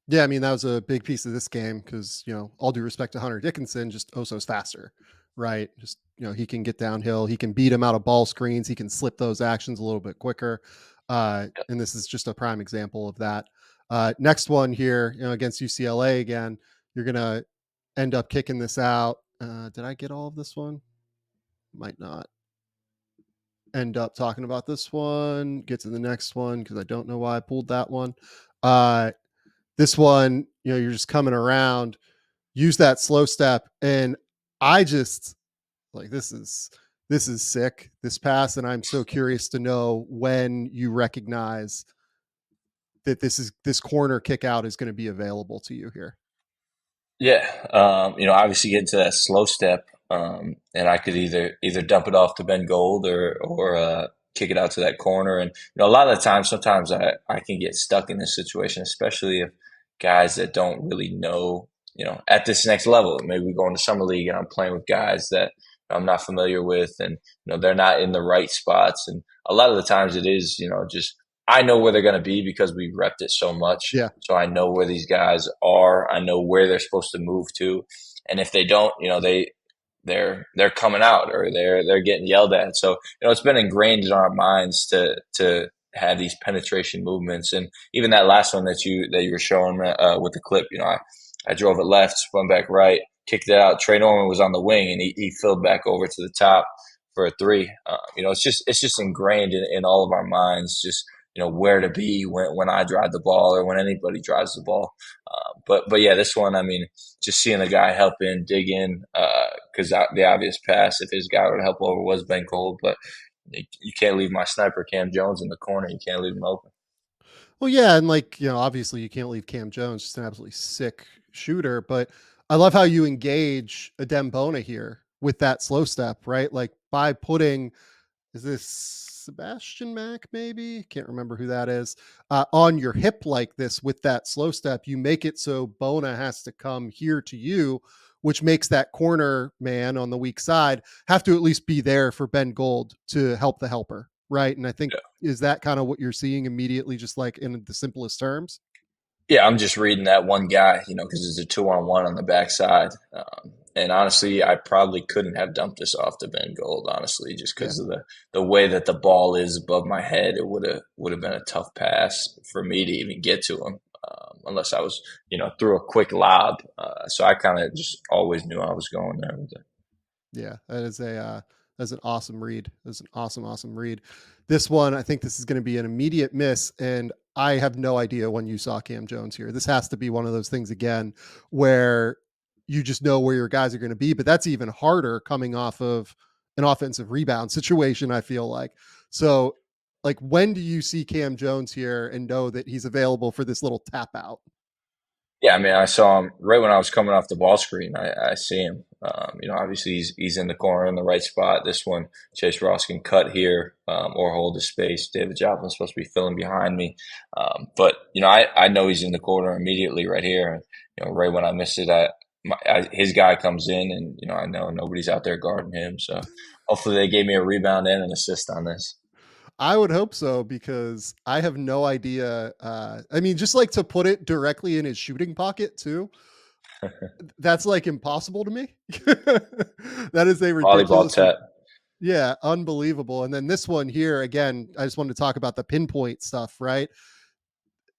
A: Yeah, I mean, that was a big piece of this game because, all due respect to Hunter Dickinson, just Oso's faster, right? Just, he can get downhill. He can beat him out of ball screens. He can slip those actions a little bit quicker. And this is just a prime example of that. Next one here, against UCLA again, you're going to end up kicking this out. Did I get all of this one? Might not. End up talking about this one. Get to the next one because I don't know why I pulled that one. This one, you're just coming around, use that slow step, and I just like this is sick, this pass, and I'm so curious to know when you recognize that this corner kick out is going to be available to you here.
E: Yeah, obviously get into that slow step, and I could either dump it off to Ben Gold or kick it out to that corner. And a lot of the time, sometimes I can get stuck in this situation, especially if guys that don't really know, at this next level. Maybe we go into summer league and I'm playing with guys that I'm not familiar with, and they're not in the right spots. And a lot of the times it is, just I know where they're going to be because we've repped it so much.
A: Yeah.
E: So I know where these guys are. I know where they're supposed to move to, and if they don't, they're coming out or they're getting yelled at. So it's been ingrained in our minds to have these penetration movements, and even that last one that you were showing with the clip. I drove it left, spun back right, kicked it out. Trey Norman was on the wing, and he filled back over to the top for a three. It's just ingrained in all of our minds. Just where to be when I drive the ball or when anybody drives the ball. But yeah, this one, I mean, just seeing the guy help in, dig in, because the obvious pass, if his guy would help over, was Ben Gold. But you can't leave my sniper Cam Jones in the corner. You can't leave him open.
A: Well, yeah, and obviously you can't leave Cam Jones, just an absolutely sick shooter. But I love how you engage Adem Bona here with that slow step, right? Like by putting, is this Sebastian Mack, maybe? Can't remember who that is. On your hip like this with that slow step, you make it so Bona has to come here to you, which makes that corner man on the weak side have to at least be there for Ben Gold to help the helper, right? And I think, is that kind of what you're seeing immediately, just like in the simplest terms?
E: Yeah, I'm just reading that one guy, because it's a 2-on-1 on the backside. And honestly, I probably couldn't have dumped this off to Ben Gold, honestly, just because of the way that the ball is above my head. It would have been a tough pass for me to even get to him, unless I was, through a quick lob. So I kind of just always knew I was going there with it.
A: Yeah, that's an awesome read. That's an awesome read. This one, I think this is going to be an immediate miss, and I have no idea when you saw Cam Jones here. This has to be one of those things again where you just know where your guys are going to be, but that's even harder coming off of an offensive rebound situation, I feel like. So, like, when do you see Cam Jones here and know that he's available for this little tap out?
E: Yeah, I mean, I saw him right when I was coming off the ball screen. I see him. Obviously he's in the corner in the right spot. This one, Chase Ross can cut here or hold the space. David Joplin's supposed to be filling behind me, but I know he's in the corner immediately right here. Right when I missed it, his guy comes in, and I know nobody's out there guarding him. So hopefully they gave me a rebound and an assist on this.
A: I would hope so, because I have no idea. I mean, just like to put it directly in his shooting pocket too. That's like impossible to me. That is a ridiculous
E: Volleyball tap.
A: Yeah, unbelievable. And then this one here, again, I just wanted to talk about the pinpoint stuff, right?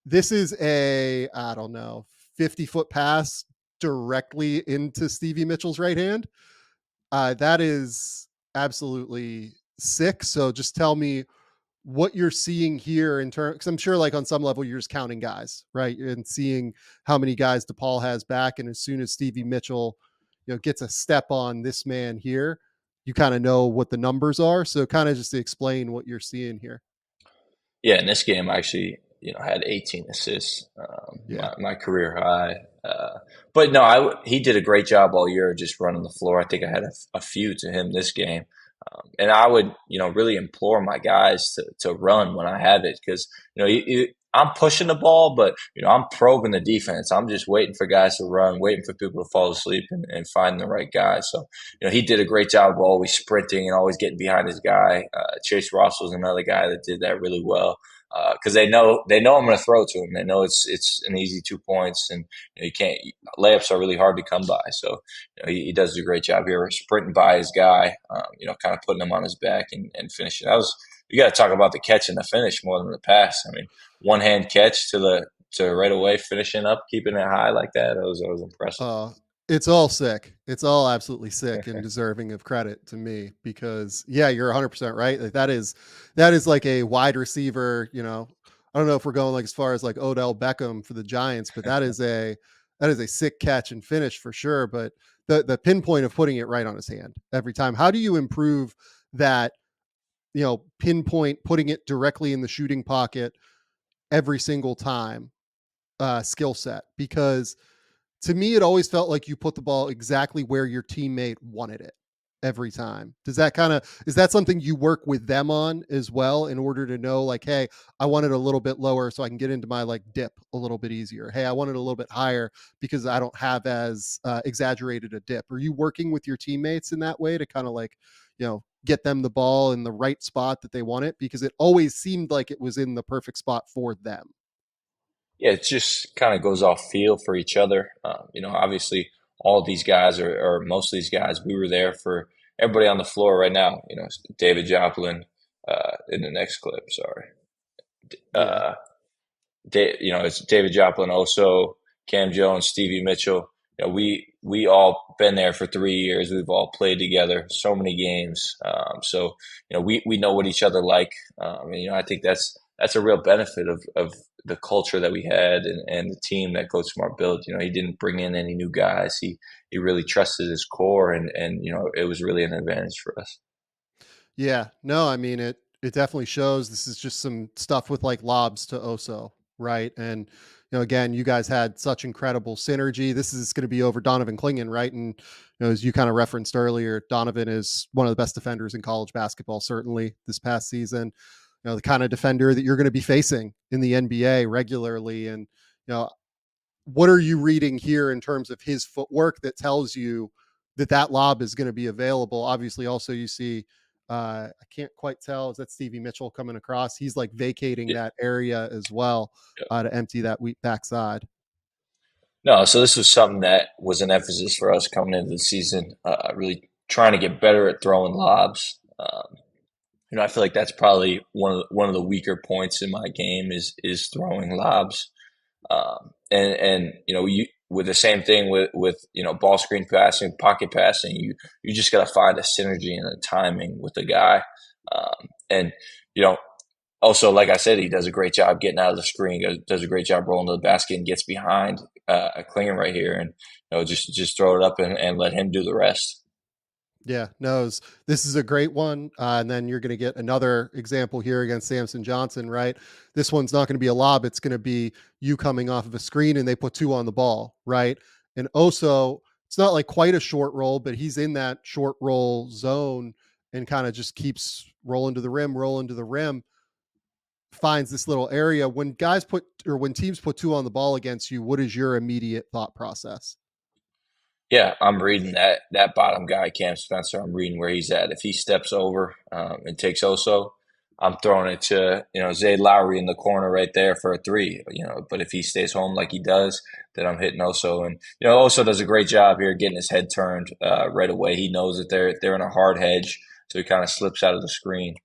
A: This is I don't know, 50-foot pass directly into Stevie Mitchell's right hand. That is absolutely sick. So just tell me what you're seeing here in terms, because I'm sure like on some level you're just counting guys, right? And seeing how many guys DePaul has back. And as soon as Stevie Mitchell, gets a step on this man here, you kind of know what the numbers are. So kind of just to explain what you're seeing here.
E: Yeah, in this game, I actually, had 18 assists, my career high. But no, he did a great job all year just running the floor. I think I had a few to him this game. And I would, really implore my guys to run when I have it, because, I'm pushing the ball, but, I'm probing the defense. I'm just waiting for guys to run, waiting for people to fall asleep and find the right guy. So, he did a great job of always sprinting and always getting behind his guy. Chase Ross was another guy that did that really well. Because they know I'm going to throw to him. They know it's an easy 2 points, and you can't layups are really hard to come by. So he does a great job here, sprinting by his guy. Kind of putting him on his back and finishing. You got to talk about the catch and the finish more than the pass. I mean, one hand catch to right away finishing up, keeping it high like that. That was impressive.
A: It's all sick. It's all absolutely sick and deserving of credit to me because yeah, you're 100% right. Like that is like a wide receiver, I don't know if we're going like as far as like Odell Beckham for the Giants, but that is a sick catch and finish for sure, but the pinpoint of putting it right on his hand every time. How do you improve that, pinpoint putting it directly in the shooting pocket every single time skill set? Because to me, it always felt like you put the ball exactly where your teammate wanted it every time. Is that something you work with them on as well in order to know like, hey, I want it a little bit lower so I can get into my like dip a little bit easier. Hey, I want it a little bit higher because I don't have as exaggerated a dip. Are you working with your teammates in that way to kind of like, get them the ball in the right spot that they want it? Because it always seemed like it was in the perfect spot for them.
E: Yeah, it just kind of goes off feel for each other. Obviously, all of these guys, or most of these guys, we were there for everybody on the floor right now. David Joplin in the next clip. Sorry.
A: Yeah.
E: Uh, it's David Joplin, also Cam Jones, Stevie Mitchell. We all been there for 3 years. We've all played together so many games. So we know what each other like. And I think that's a real benefit of the culture that we had and the team that Coach Smart built. He didn't bring in any new guys. He really trusted his core, and it was really an advantage for us.
A: Yeah. No, I mean it definitely shows. This is just some stuff with like lobs to Oso, right? And again, you guys had such incredible synergy. This is going to be over Donovan Clingan, right? And as you kind of referenced earlier, Donovan is one of the best defenders in college basketball, certainly this past season. The kind of defender that you're going to be facing in the NBA regularly. And what are you reading here in terms of his footwork that tells you that that lob is going to be available? Obviously, also you see, I can't quite tell, is that Stevie Mitchell coming across? He's like vacating
E: Yeah.
A: that area as well to empty that weak backside.
E: No, so this was something that was an emphasis for us coming into the season. Really trying to get better at throwing lobs. I feel like that's probably one of the weaker points in my game is throwing lobs. And you with the same thing with ball screen passing, pocket passing, you just got to find a synergy and a timing with the guy. And you know, also, like I said, he does a great job getting out of the screen, does a great job rolling to the basket and gets behind Klinger right here, and just throw it up and let him do the rest.
A: Yeah, no, this is a great one. And then you're going to get another example here against Samson Johnson, right? This one's not going to be a lob. It's going to be you coming off of a screen and they put two on the ball, right? And Oso, it's not like quite a short roll, but he's in that short roll zone and kind of just keeps rolling to the rim, finds this little area. When teams put two on the ball against you, what is your immediate thought process?
E: Yeah, I'm reading that bottom guy, Cam Spencer. I'm reading where he's at. If he steps over and takes Oso, I'm throwing it to Zayd Lowry in the corner right there for a three. But if he stays home like he does, then I'm hitting Oso. And Oso does a great job here getting his head turned right away. He knows that they're in a hard hedge, so he kind of slips out of the screen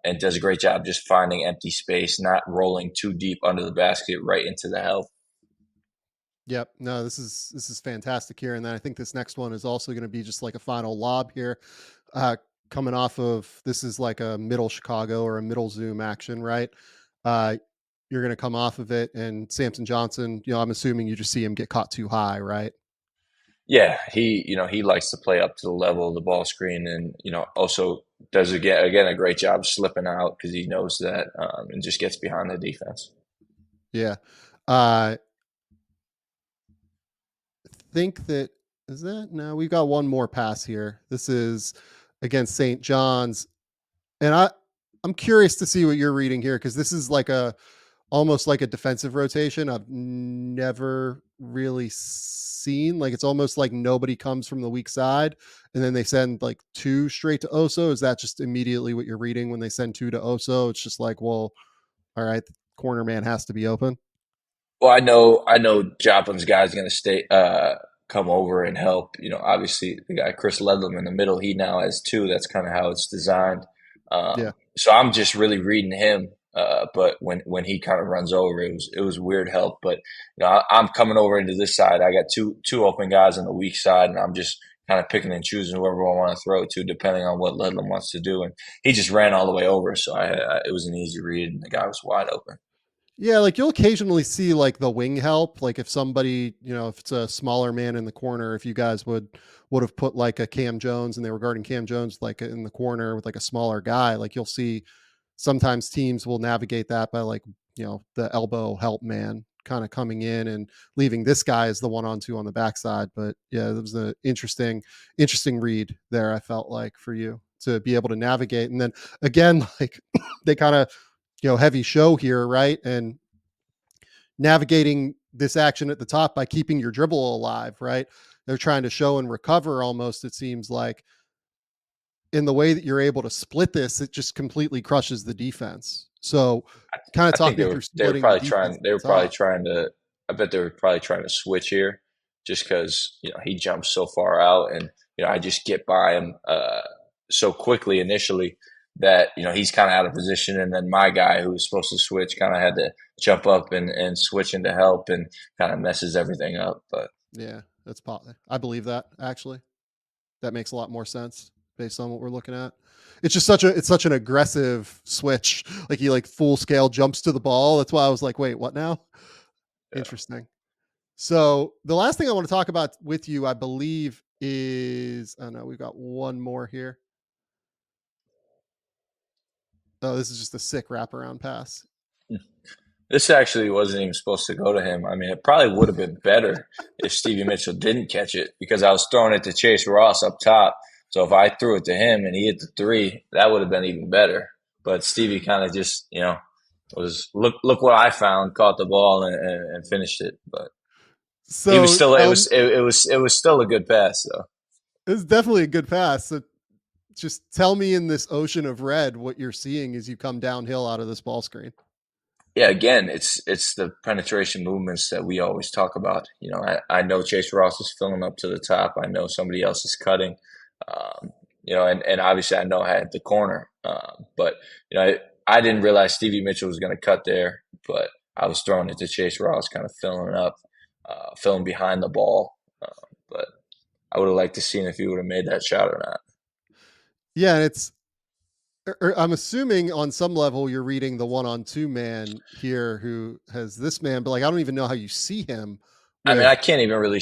E: and does a great job just finding empty space, not rolling too deep under the basket right into the help.
A: Yep. No, this is fantastic here. And then I think this next one is also going to be just like a final lob here. Coming off of this is like a middle Chicago or a middle zoom action, right? Uh, you're going to come off of it, and Samson Johnson, I'm assuming you just see him get caught too high, right?
E: Yeah, he likes to play up to the level of the ball screen, and also does again a great job slipping out because he knows that and just gets behind the defense.
A: Yeah. Uh, think that is that no, we've got one more pass here. This is against St. John's. And I'm curious to see what you're reading here because this is like almost like a defensive rotation I've never really seen. Like it's almost like nobody comes from the weak side and then they send like two straight to Oso. Is that just immediately what you're reading when they send two to Oso? It's just like, well, all right, the corner man has to be open.
E: Well, I know Joplin's guy's going to stay come over and help. Obviously the guy Chris Ledlam in the middle, he now has two. That's kind of how it's designed.
A: Yeah.
E: So I'm just really reading him But when he kind of runs over, it was weird help. But I'm coming over into this side. I got two open guys on the weak side, and I'm just kind of picking and choosing whoever I want to throw to, depending on what Ludlam wants to do. And he just ran all the way over, so it was an easy read, and the guy was wide open.
A: Yeah, like you'll occasionally see like the wing help, like if somebody, if it's a smaller man in the corner, if you guys would have put like a Cam Jones and they were guarding Cam Jones like in the corner with like a smaller guy, like you'll see sometimes teams will navigate that by like, the elbow help man kind of coming in and leaving this guy as the 1-on-2 on the backside. But yeah, that was an interesting read there, I felt like, for you to be able to navigate. And then again, like they kind of, heavy show here, right? And navigating this action at the top by keeping your dribble alive, right? They're trying to show and recover almost, it seems like. In the way that you're able to split this, it just completely crushes the defense. So kind of
E: I
A: talk
E: think
A: me through splitting the defense
E: they
A: at
E: were
A: the
E: probably
A: top.
E: trying to. I bet they were probably trying to switch here, just because he jumps so far out, and I just get by him so quickly initially that he's kind of out of position, and then my guy who was supposed to switch kind of had to jump up and switch into help, and kind of messes everything up. But
A: Yeah, I believe that actually. That makes a lot more sense based on what we're looking at. It's just such an aggressive switch. Like he like full scale jumps to the ball. That's why I was like, wait, what now?
E: yeah.
A: Interesting. So the last thing I want to talk about with you, I believe, is oh no, we've got one more here. Oh, this is just a sick wraparound pass.
E: This actually wasn't even supposed to go to him. I mean, it probably would have been better if Stevie Mitchell didn't catch it, because I was throwing it to Chase Ross up top. So if I threw it to him and he hit the three, that would have been even better. But Stevie kind of just, was look what I found, caught the ball and finished it. But he was
A: So
E: still it was still a good pass though.
A: it's definitely a good pass. So just tell me, in this ocean of red, what you're seeing as you come downhill out of this ball screen.
E: Yeah, again, it's the penetration movements that we always talk about. I know Chase Ross is filling up to the top. I know somebody else is cutting. And obviously I know I had the corner. But I didn't realize Stevie Mitchell was going to cut there, but I was throwing it to Chase Ross, kind of filling up, filling behind the ball. But I would have liked to seen if he would have made that shot or not.
A: Yeah, and I'm assuming on some level you're reading the 1-on-2 man here who has this man, but like I don't even know how you see him
E: I mean,
A: with
E: I can't even really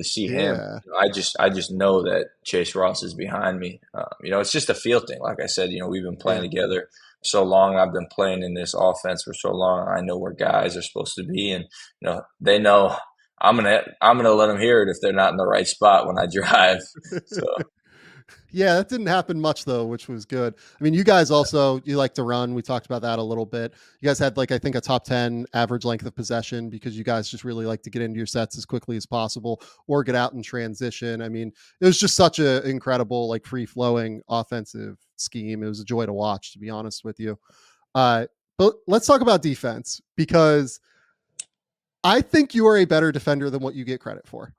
E: see him.
A: yeah.
E: I just know that Chase Ross is behind me. It's just a feel thing. Like I said, we've been playing
A: Yeah.
E: together so long. I've been playing in this offense for so long. I know where guys are supposed to be, and they know I'm gonna let them hear it if they're not in the right spot when I drive. So
A: Yeah, that didn't happen much though, which was good. I mean, you guys also, you like to run. We talked about that a little bit. You guys had like I think a top 10 average length of possession because you guys just really like to get into your sets as quickly as possible or get out in transition. I mean, it was just such a incredible like free flowing offensive scheme. It was a joy to watch, to be honest with you. But let's talk about defense, because I think you are a better defender than what you get credit for,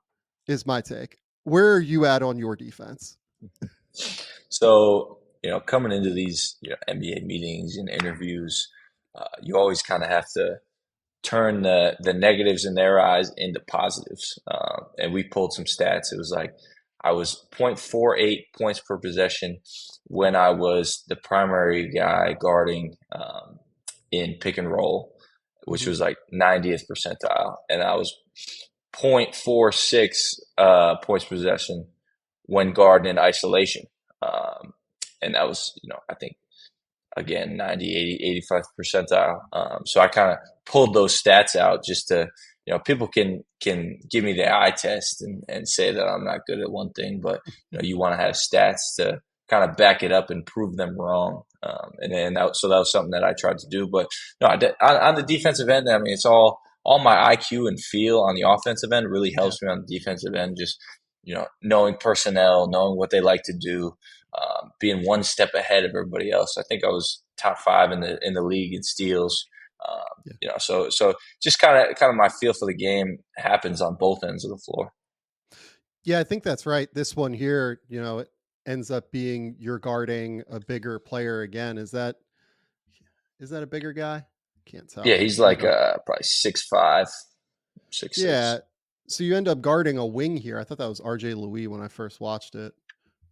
A: is my take. Where are you at on your defense?
E: So, coming into these NBA meetings and interviews, you always kind of have to turn the negatives in their eyes into positives. And we pulled some stats. It was like I was 0.48 points per possession when I was the primary guy guarding in pick and roll, which
A: Mhm.
E: was like 90th percentile, and I was 0.46 points per possession when guarding in isolation. Um, and that was, I think, again, 90, 80, 85 percentile. So I kind of pulled those stats out just to, people can give me the eye test and say that I'm not good at one thing, but you want to have stats to kind of back it up and prove them wrong. And then so that was something that I tried to do. But no, on the defensive end, I mean, it's all my IQ and feel on the offensive end really
A: Yeah.
E: helps me on the defensive end. Just knowing personnel, knowing what they like to do, being one step ahead of everybody else. I think I was top 5 in the league in steals.
A: Yeah.
E: So just kind of my feel for the game happens on both ends of the floor.
A: Yeah, I think that's right. This one here, it ends up being you're guarding a bigger player again. Is that Is that a bigger guy? Can't
E: Yeah,
A: tell.
E: he's
A: Maybe
E: like
A: I'm,
E: probably 6'5", 6'6".
A: yeah. So you end up guarding a wing here. I thought that was RJ Louis when I first watched it,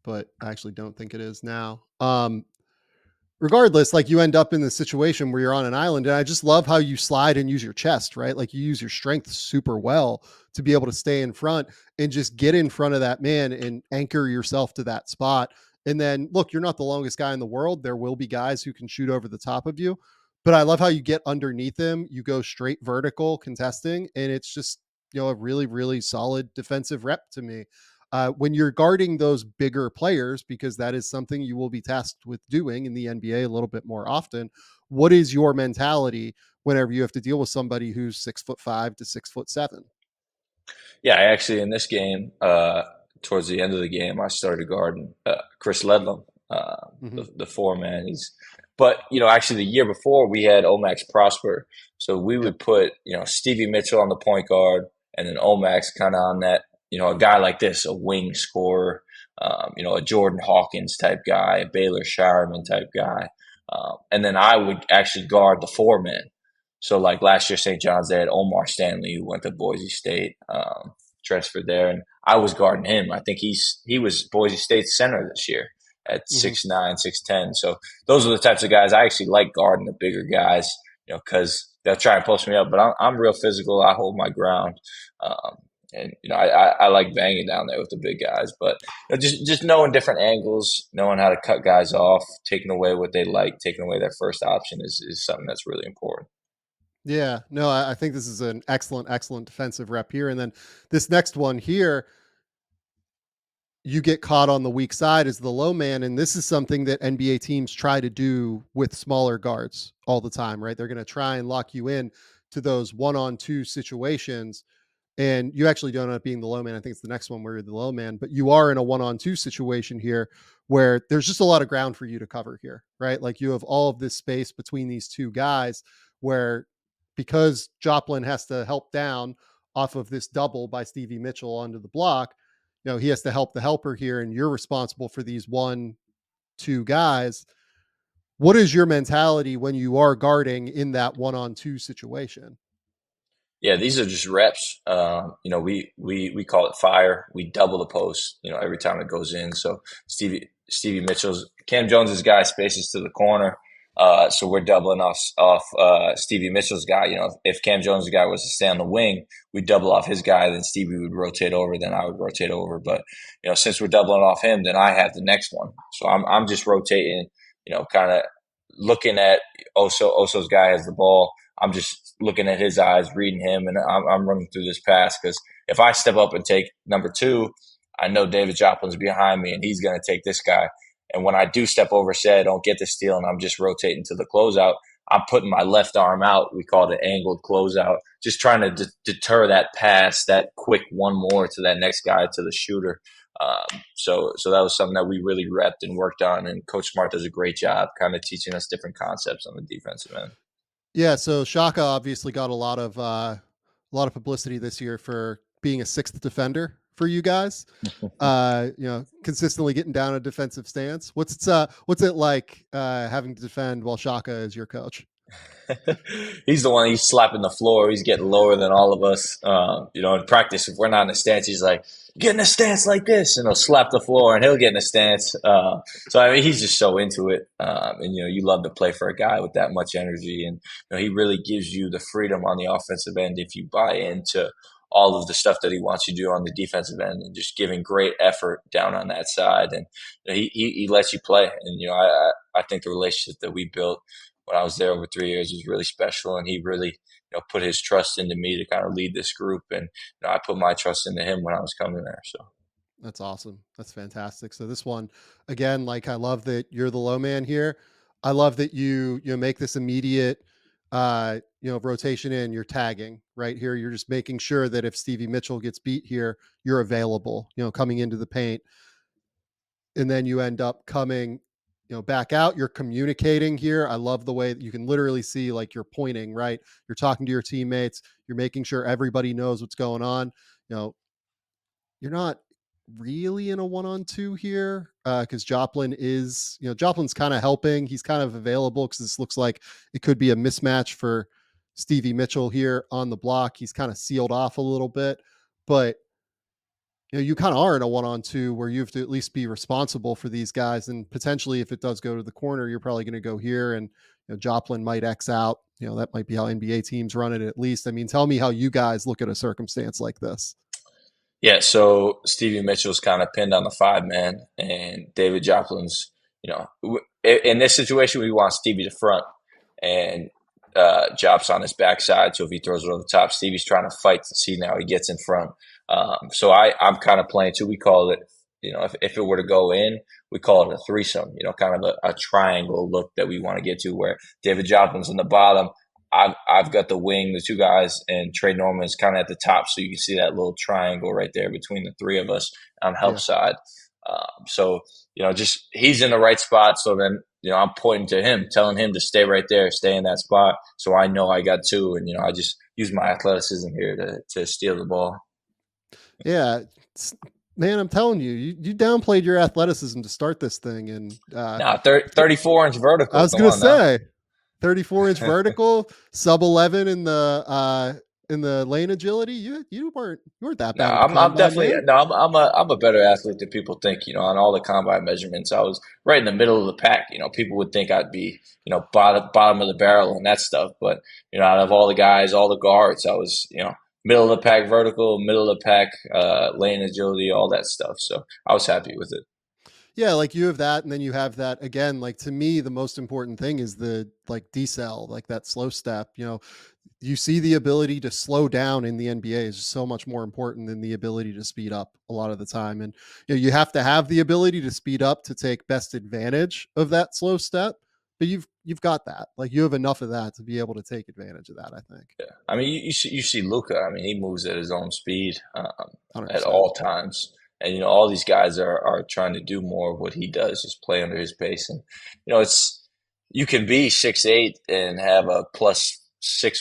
A: but I actually don't think it is now. Regardless, like you end up in the situation where you're on an island. And I just love how you slide and use your chest, right? Like you use your strength super well to be able to stay in front and just get in front of that man and anchor yourself to that spot. And then look, you're not the longest guy in the world. There will be guys who can shoot over the top of you, but I love how you get underneath him. You go straight vertical contesting, and it's just, a really, really solid defensive rep to me. When you're guarding those bigger players, because that is something you will be tasked with doing in the NBA a little bit more often. What is your mentality whenever you have to deal with somebody who's 6'5" to 6'7"?
E: Yeah, I actually in this game, towards the end of the game, I started guarding Chris Ledlam,
A: Mm-hmm.
E: the four man. But actually the year before we had Omax Prosper, so we
A: Yep.
E: would put Stevie Mitchell on the point guard, and then Omax kind of on that, a guy like this, a wing scorer, a Jordan Hawkins type guy, a Baylor Shireman type guy, and then I would actually guard the four man. So like last year, St. John's, they had Omar Stanley who went to Boise State, transferred there, and I was guarding him. I think he was Boise State's center this year at
A: Mm-hmm.
E: 6'9", 6'10". So those are the types of guys I actually like guarding, the bigger guys, because they'll try and post me up, but I'm real physical. I hold my ground. And I like banging down there with the big guys, but just knowing different angles, knowing how to cut guys off, taking away what they like, taking away their first option is something that's really important.
A: Yeah, no, I think this is an excellent, excellent defensive rep here. And then this next one here, you get caught on the weak side as the low man. And this is something that NBA teams try to do with smaller guards all the time, right? They're going to try and lock you in to those 1-on-2 situations. And you actually don't end up being the low man. I think it's the next one where you're the low man, but you are in a 1-on-2 situation here where there's just a lot of ground for you to cover here, right? Like you have all of this space between these two guys where, because Joplin has to help down off of this double by Stevie Mitchell onto the block, he has to help the helper here, and you're responsible for these 1-2 guys. What is your mentality when you are guarding in that 1-on-2 situation?
E: Yeah, these are just reps. We call it fire. We double the post, every time it goes in. So Stevie Mitchell's Cam Jones's guy spaces to the corner. So we're doubling off Stevie Mitchell's guy. If Cam Jones's guy was to stay on the wing, we double off his guy. Then Stevie would rotate over. Then I would rotate over. But since we're doubling off him, then I have the next one. So I'm just rotating. Kind of looking at Oso's guy has the ball. I'm just looking at his eyes, reading him, and I'm running through this pass because if I step up and take number two, I know David Joplin's behind me and he's going to take this guy. And when I do step over, say I don't get the steal and I'm just rotating to the closeout, I'm putting my left arm out. We call it an angled closeout, just trying to deter that pass, that quick one more to that next guy, to the shooter. So that was something that we really repped and worked on, and Coach Smart does a great job kind of teaching us different concepts on the defensive end.
A: Yeah, so Shaka obviously got a lot of publicity this year for being a sixth defender for you guys. Consistently getting down a defensive stance. What's it like having to defend while Shaka is your coach?
E: He's the one, he's slapping the floor. He's getting lower than all of us. In practice, if we're not in a stance, he's like, get in a stance like this, and he'll slap the floor and he'll get in a stance. So, I mean, he's just so into it. And you love to play for a guy with that much energy. And, he really gives you the freedom on the offensive end if you buy into all of the stuff that he wants you to do on the defensive end, and just giving great effort down on that side. And he lets you play. And, I think the relationship that we built when I was there over 3 years was really special, and he really, put his trust into me to kind of lead this group, and I put my trust into him when I was coming there. So
A: That's awesome. That's fantastic. So this one, again, like I love that you're the low man here. I love that you make this immediate rotation in, you're tagging right here. You're just making sure that if Stevie Mitchell gets beat here, you're available, coming into the paint. And then you end up coming, back out. You're communicating here. I love the way that you can literally see, like, you're pointing, right? You're talking to your teammates. You're making sure everybody knows what's going on. You're not really in a 1-on-2 here because Joplin's kind of helping. He's kind of available because this looks like it could be a mismatch for Stevie Mitchell here on the block. He's kind of sealed off a little bit, but you kind of are in a 1-on-2 where you have to at least be responsible for these guys. And potentially, if it does go to the corner, you're probably going to go here and Joplin might X out. That might be how NBA teams run it at least. I mean, tell me how you guys look at a circumstance like this.
E: Yeah, so Stevie Mitchell's kind of pinned on the 5 man, and David Joplin's, in this situation, we want Stevie to front, and Jop's on his backside. So if he throws it over the top, Stevie's trying to fight to see now he gets in front. So I'm kind of playing too. We call it, if it were to go in, we call it a threesome, kind of a triangle look that we want to get to where David Joplin's in the bottom. I've got the wing, the 2 guys, and Trey Norman's kind of at the top, so you can see that little triangle right there between the 3 of us on help side. So just he's in the right spot. So then I'm pointing to him, telling him to stay right there, stay in that spot. So I know I got 2, and I just use my athleticism here to steal the ball.
A: Yeah, man, I'm telling you, you downplayed your athleticism to start this thing, and
E: 34-inch vertical.
A: I was going to say. 34-inch vertical, sub 11 in the lane agility. You weren't that bad.
E: I'm definitely I'm a better athlete than people think. On all the combine measurements, I was right in the middle of the pack. People would think I'd be bottom of the barrel and that stuff, but out of all the guys, all the guards, I was middle of the pack vertical, middle of the pack lane agility, all that stuff. So I was happy with it.
A: Yeah, like you have that, and then you have that again. Like to me, the most important thing is the decel, like that slow step. You see the ability to slow down in the NBA is so much more important than the ability to speed up a lot of the time. And you have to have the ability to speed up to take best advantage of that slow step. But you've got that. Like you have enough of that to be able to take advantage of that, I think.
E: Yeah, I mean, you see Luka. I mean, he moves at his own speed at
A: 100%.
E: all times. And all these guys are trying to do more of what he does, just play under his pace. And you can be 6'8" and have a +6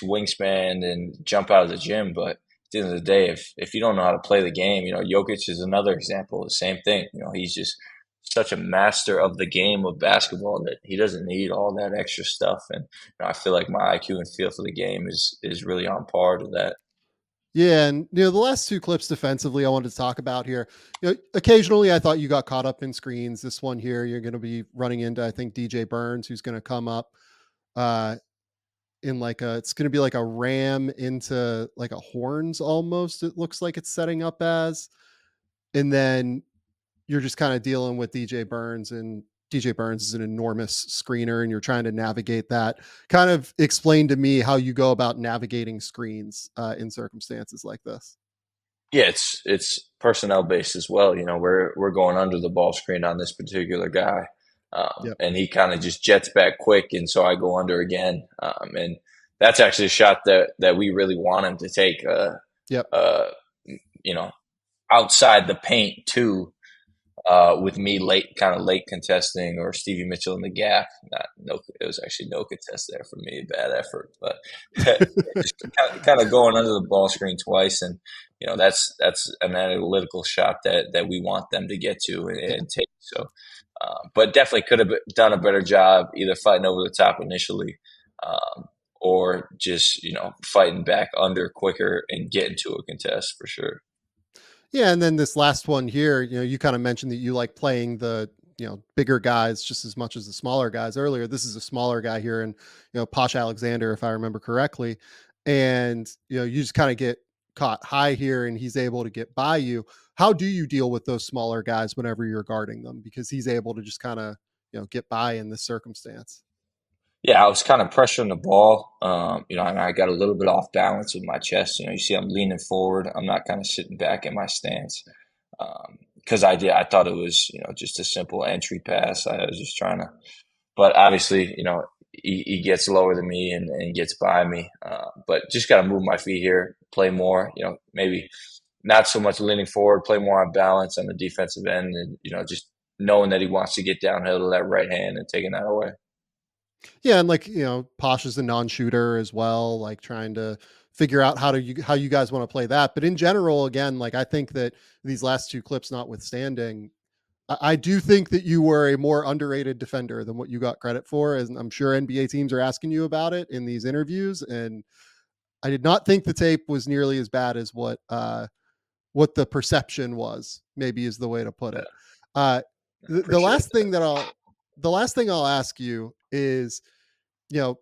E: wingspan and jump out of the gym, but at the end of the day, if you don't know how to play the game, Jokic is another example of the same thing. He's just such a master of the game of basketball that he doesn't need all that extra stuff. And I feel like my IQ and feel for the game is really on par to that.
A: Yeah, and the last 2 clips defensively I wanted to talk about here. Occasionally I thought you got caught up in screens. This one here, you're going to be running into, I think, DJ Burns, who's going to come up in it's going to be like a ram into like a horns almost. It looks like it's setting up as, and then you're just kind of dealing with DJ Burns, and DJ Burns is an enormous screener, and you're trying to navigate that. Kind of explain to me how you go about navigating screens in circumstances like this.
E: Yeah, it's personnel based as well. We're going under the ball screen on this particular guy, and he kind of just jets back quick, and so I go under again, and that's actually a shot that we really want him to take. Outside the paint too. With me late contesting, or Stevie Mitchell in the gap. It was actually no contest there for me. Bad effort, but just kind of going under the ball screen twice, and that's an analytical shot that we want them to get to and take. So, but definitely could have done a better job either fighting over the top initially, or just fighting back under quicker and getting to a contest for sure.
A: Yeah, and then this last one here, you kind of mentioned that you like playing the bigger guys just as much as the smaller guys earlier. This is a smaller guy here, and Posh Alexander, if I remember correctly, and you just kind of get caught high here, and he's able to get by you. How do you deal with those smaller guys whenever you're guarding them? Because he's able to just kind of get by in this circumstance.
E: Yeah, I was kind of pressuring the ball, and I got a little bit off balance with my chest. You see I'm leaning forward. I'm not kind of sitting back in my stance because I thought it was, just a simple entry pass. I was just trying to, but obviously, he gets lower than me and gets by me. But just got to move my feet here, play more, maybe not so much leaning forward, play more on balance on the defensive end, and, just knowing that he wants to get downhill to that right hand and taking that away.
A: Yeah, and Posh is a non-shooter as well, like trying to figure out how you guys want to play that. But in general, again, like I think that these last two clips notwithstanding, I do think that you were a more underrated defender than what you got credit for, and I'm sure NBA teams are asking you about it in these interviews. And I did not think the tape was nearly as bad as what the perception was. Maybe is the way to put it. Uh, the
E: Appreciate
A: last thing that I'll ask you is, you know,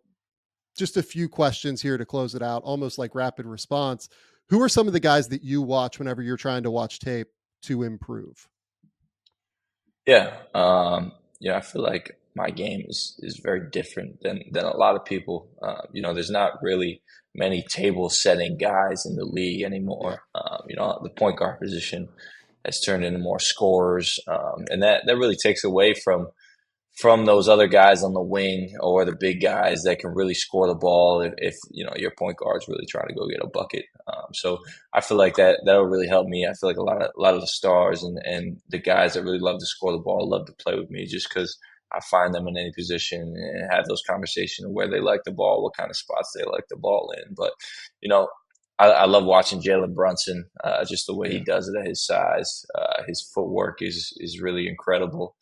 A: just a few questions here to close it out, almost like rapid response. Who are some of the guys that you watch whenever you're trying to watch tape to improve?
E: Yeah. I feel like my game is very different than a lot of people. There's not really many table setting guys in the league
A: Yeah.
E: anymore. The point guard position has turned into more scorers, and that really takes away from those other guys on the wing or the big guys that can really score the ball if your point guard's really trying to go get a bucket. So I feel like that'll really help me. I feel like a lot of the stars and the guys that really love to score the ball love to play with me just because I find them in any position and have those conversations of where they like the ball, what kind of spots they like the ball in. But you know. I love watching Jalen Brunson, just the way he
A: Yeah.
E: does it at his size. His footwork is really incredible.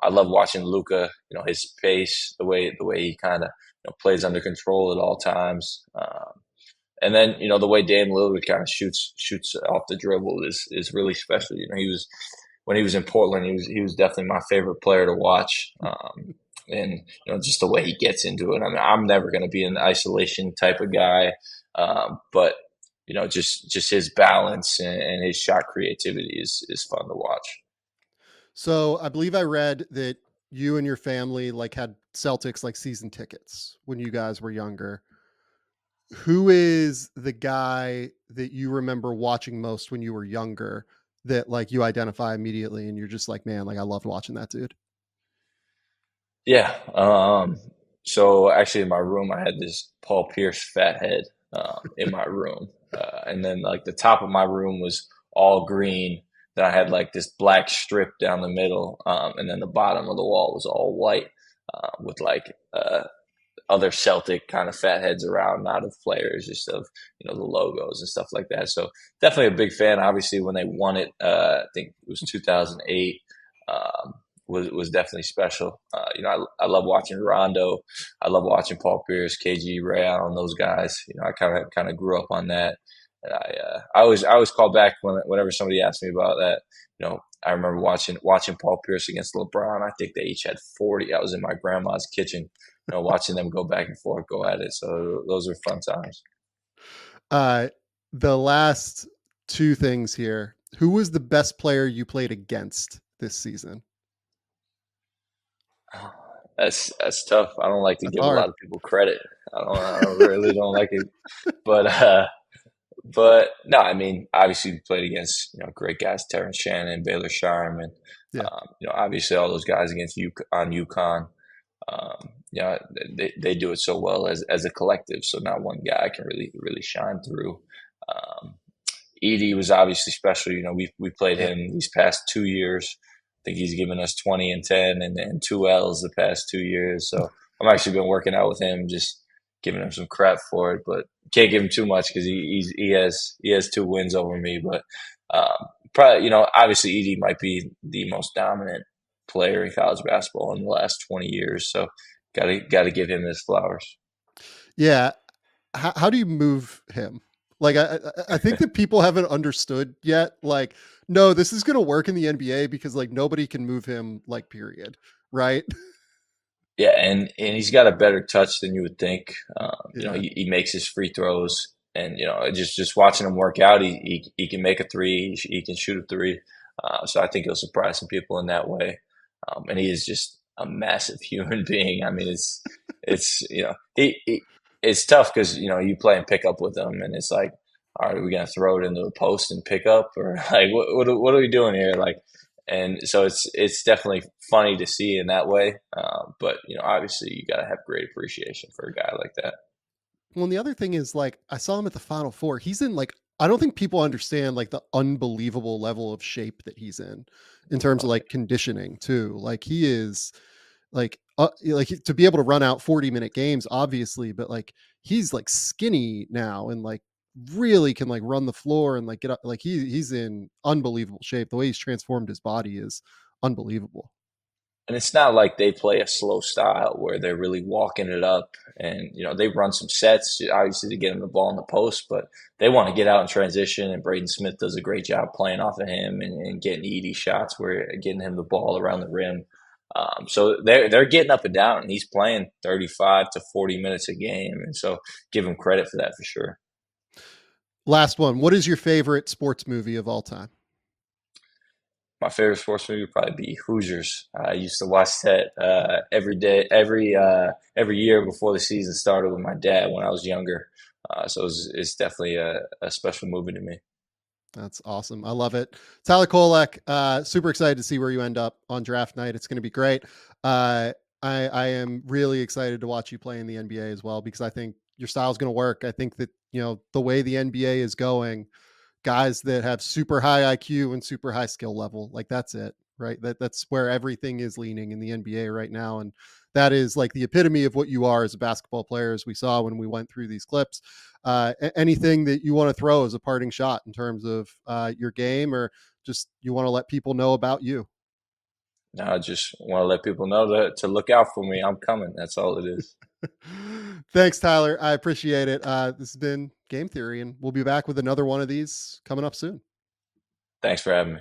E: I love watching Luca. His pace, the way he kind of plays under control at all times. And then the way Dame Lillard kind of shoots off the dribble is really special. He was when he was in Portland, he was definitely my favorite player to watch. And just the way he gets into it. I mean, I'm never going to be an isolation type of guy, but just his balance and his shot creativity is fun to watch.
A: So I believe I read that you and your family like had Celtics like season tickets when you guys were younger. Who is the guy that you remember watching most when you were younger that like you identify immediately and you're just like, man, like I loved watching that dude?
E: Yeah. So actually, in my room, I had this Paul Pierce fat head in my room, and then like the top of my room was all green. Then I had like this black strip down the middle, and then the bottom of the wall was all white with like other Celtic kind of fat heads around, not of players, just of the logos and stuff like that. So definitely a big fan. Obviously, when they won it, I think it was 2008. Was definitely special. I love watching Rondo. I love watching Paul Pierce, KG, Ray Allen, those guys. I kind of grew up on that, and I always call back whenever somebody asks me about that. I remember watching Paul Pierce against LeBron. I think they each had 40. I was in my grandma's kitchen, watching them go back and forth, go at it. So those are fun times.
A: Uh, the last two things here. Who was the best player you played against this season?
E: That's tough. I don't like to
A: That's
E: give a
A: hard.
E: lot of people credit. I really don't like it, but no, I mean, obviously we played against great guys, Terrence Shannon, Baylor Sharman,
A: Yeah.
E: obviously all those guys against you on UConn. Yeah, they do it so well as a collective. So not one guy can really shine through. Um, Edie was obviously special. We played
A: Yeah.
E: him these past 2 years. I think he's given us 20 and 10 and two L's the past 2 years. So I'm actually been working out with him, just giving him some crap for it, but can't give him too much because he has 2 wins over me. But probably obviously Edie might be the most dominant player in college basketball in the last 20 years. So got to give him his flowers.
A: Yeah. How do you move him? Like I think that people haven't understood yet. Like, no, this is gonna work in the NBA because like nobody can move him, like, period. Right?
E: Yeah, and he's got a better touch than you would think.
A: Yeah.
E: He makes his free throws, and just watching him work out, he can make a three, he can shoot a three. So I think he'll surprise some people in that way. And he is just a massive human being. I mean, it's it's tough because you play and pick up with him, and it's like, all right, are we gonna throw it into the post and pick up, or like what are we doing here? Like, and so it's definitely funny to see in that way. But obviously, you got to have great appreciation for a guy like that.
A: Well, and the other thing is like I saw him at the Final Four. He's in like I don't think people understand like the unbelievable level of shape that he's in terms of like conditioning too. Like he is like like to be able to run out 40-minute games, obviously, but like he's like skinny now and like really can like run the floor and like get up. Like he's in unbelievable shape. The way he's transformed his body is unbelievable.
E: And it's not like they play a slow style where they're really walking it up. And, they run some sets, obviously, to get him the ball in the post, but they want to get out in transition. And Braden Smith does a great job playing off of him and getting Edie shots where getting him the ball around the rim. So they're getting up and down, and he's playing 35 to 40 minutes a game. And so give him credit for that for sure.
A: Last one. What is your favorite sports movie of all time?
E: My favorite sports movie would probably be Hoosiers. I used to watch that every day, every year before the season started with my dad when I was younger. So it's definitely a special movie to me.
A: That's awesome. I love it. Tyler Kolek, super excited to see where you end up on draft night. It's going to be great. I am really excited to watch you play in the NBA as well, because I think your style is going to work. I think that, the way the NBA is going, guys that have super high IQ and super high skill level, like that's it, right? That's where everything is leaning in the NBA right now. And that is like the epitome of what you are as a basketball player, as we saw when we went through these clips. Anything that you want to throw as a parting shot in terms of your game, or just you want to let people know about you?
E: Now I just want to let people know to look out for me. I'm coming. That's all it is.
A: Thanks, Tyler. I appreciate it. This has been Game Theory, and we'll be back with another one of these coming up soon.
E: Thanks for having me.